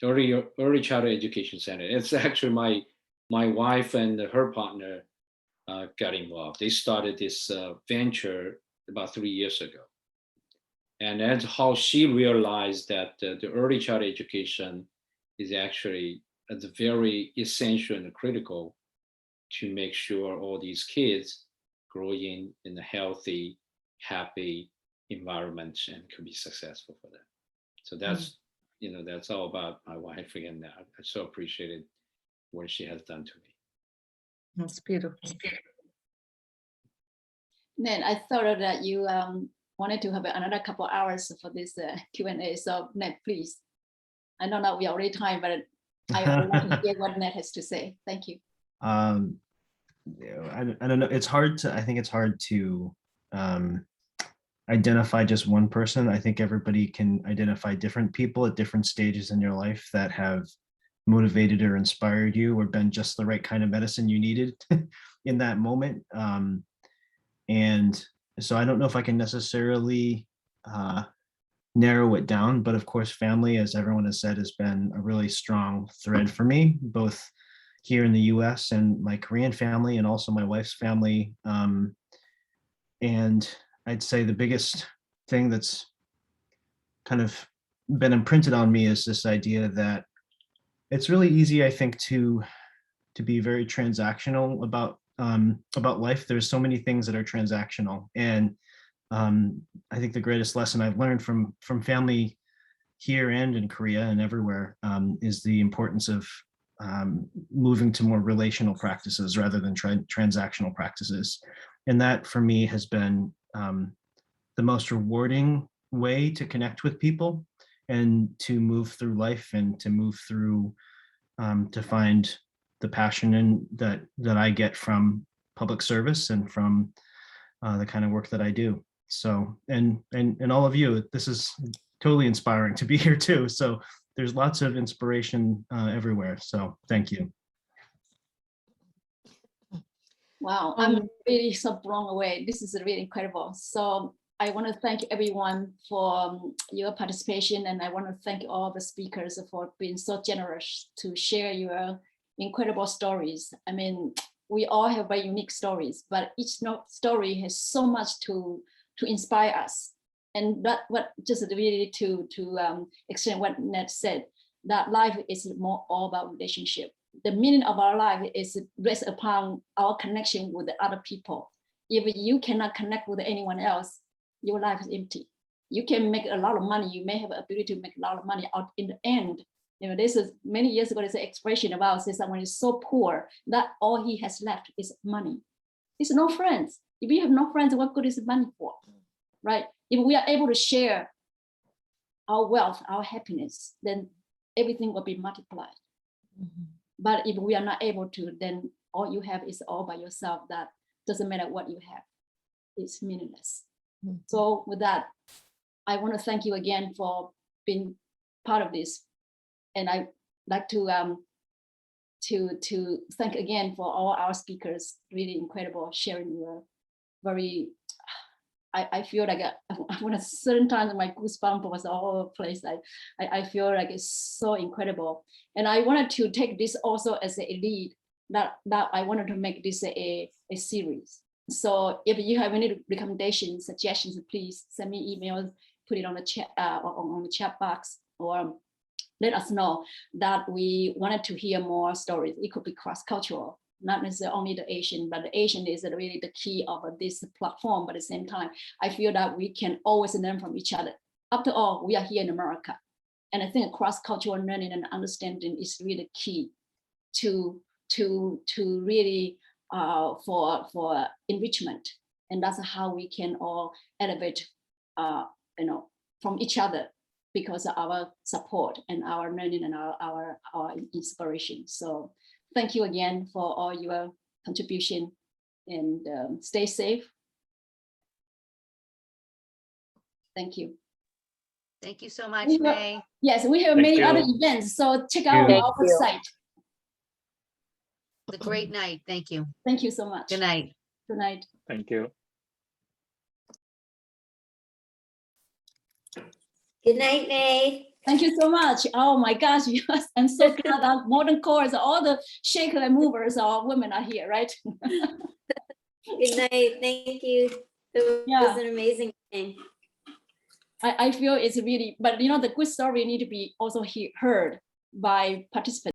early childhood education center. It's actually my wife and her partner got involved. They started this venture about 3 years ago. And that's how she realized that the early childhood education is actually very essential and critical to make sure all these kids grow in a healthy, happy environment and can be successful for them. So that's, that's all about my wife. Again, I so appreciated what she has done to me. That's beautiful. Then I thought that you wanted to have another couple hours for this Q&A. So Ned, please. I know that we are already time, but I want to hear what Ned has to say. Thank you. I don't know. I think it's hard to identify just one person. I think everybody can identify different people at different stages in your life that have motivated or inspired you or been just the right kind of medicine you needed in that moment. And so I don't know if I can necessarily narrow it down, but of course, family, as everyone has said, has been a really strong thread for me, both here in the US and my Korean family and also my wife's family. And I'd say the biggest thing that's kind of been imprinted on me is this idea that it's really easy, I think, to be very transactional about life. There's so many things that are transactional, and I think the greatest lesson I've learned from family here and in Korea and everywhere is the importance of moving to more relational practices rather than transactional practices. And that for me has been the most rewarding way to connect with people and to move through life and to move through to find the passion that I get from public service and from the kind of work that I do. So, and all of you, this is totally inspiring to be here too. So there's lots of inspiration everywhere. So thank you. Wow, I'm really so blown away. This is really incredible. So I want to thank everyone for your participation, and I want to thank all the speakers for being so generous to share your incredible stories. I mean, we all have very unique stories, but each story has so much to inspire us. And that what just really to extend what Ned said, that life is more all about relationship. The meaning of our life is based upon our connection with the other people. If you cannot connect with anyone else, your life is empty. You can make a lot of money. You may have the ability to make a lot of money out in the end. You know, this is many years ago, there's an expression about say someone is so poor that all he has left is money. It's no friends. If you have no friends, what good is the money for, right? If we are able to share our wealth, our happiness, then everything will be multiplied. Mm-hmm. But if we are not able to, then all you have is all by yourself. That doesn't matter what you have. It's meaningless. Mm-hmm. So with that, I want to thank you again for being part of this. And I'd like to thank again for all our speakers, really incredible, sharing your very, I feel like when a certain times my goosebump was all over the place. I feel like it's so incredible. And I wanted to take this also as a lead that I wanted to make this a series. So if you have any recommendations, suggestions, please send me emails, put it on the chat on the chat box, or let us know that we wanted to hear more stories. It could be cross-cultural, not necessarily only the Asian, but the Asian is really the key of this platform. But at the same time, I feel that we can always learn from each other. After all, we are here in America. And I think cross-cultural learning and understanding is really key to really for enrichment. And that's how we can all elevate, from each other, because of our support and our learning and our inspiration. So thank you again for all your contribution, and stay safe. Thank you. Thank you so much, May. Yes, we have many other events, so check out our website. It's a great night. Thank you. Thank you so much. Good night. Good night. Thank you. Good night, May. Thank you so much. Oh my gosh, yes, I'm so glad that modern chorus, all the shaker and movers are women are here, right? Good night. Thank you. It was an amazing thing. I feel it's really, but the good story need to be also heard by participants.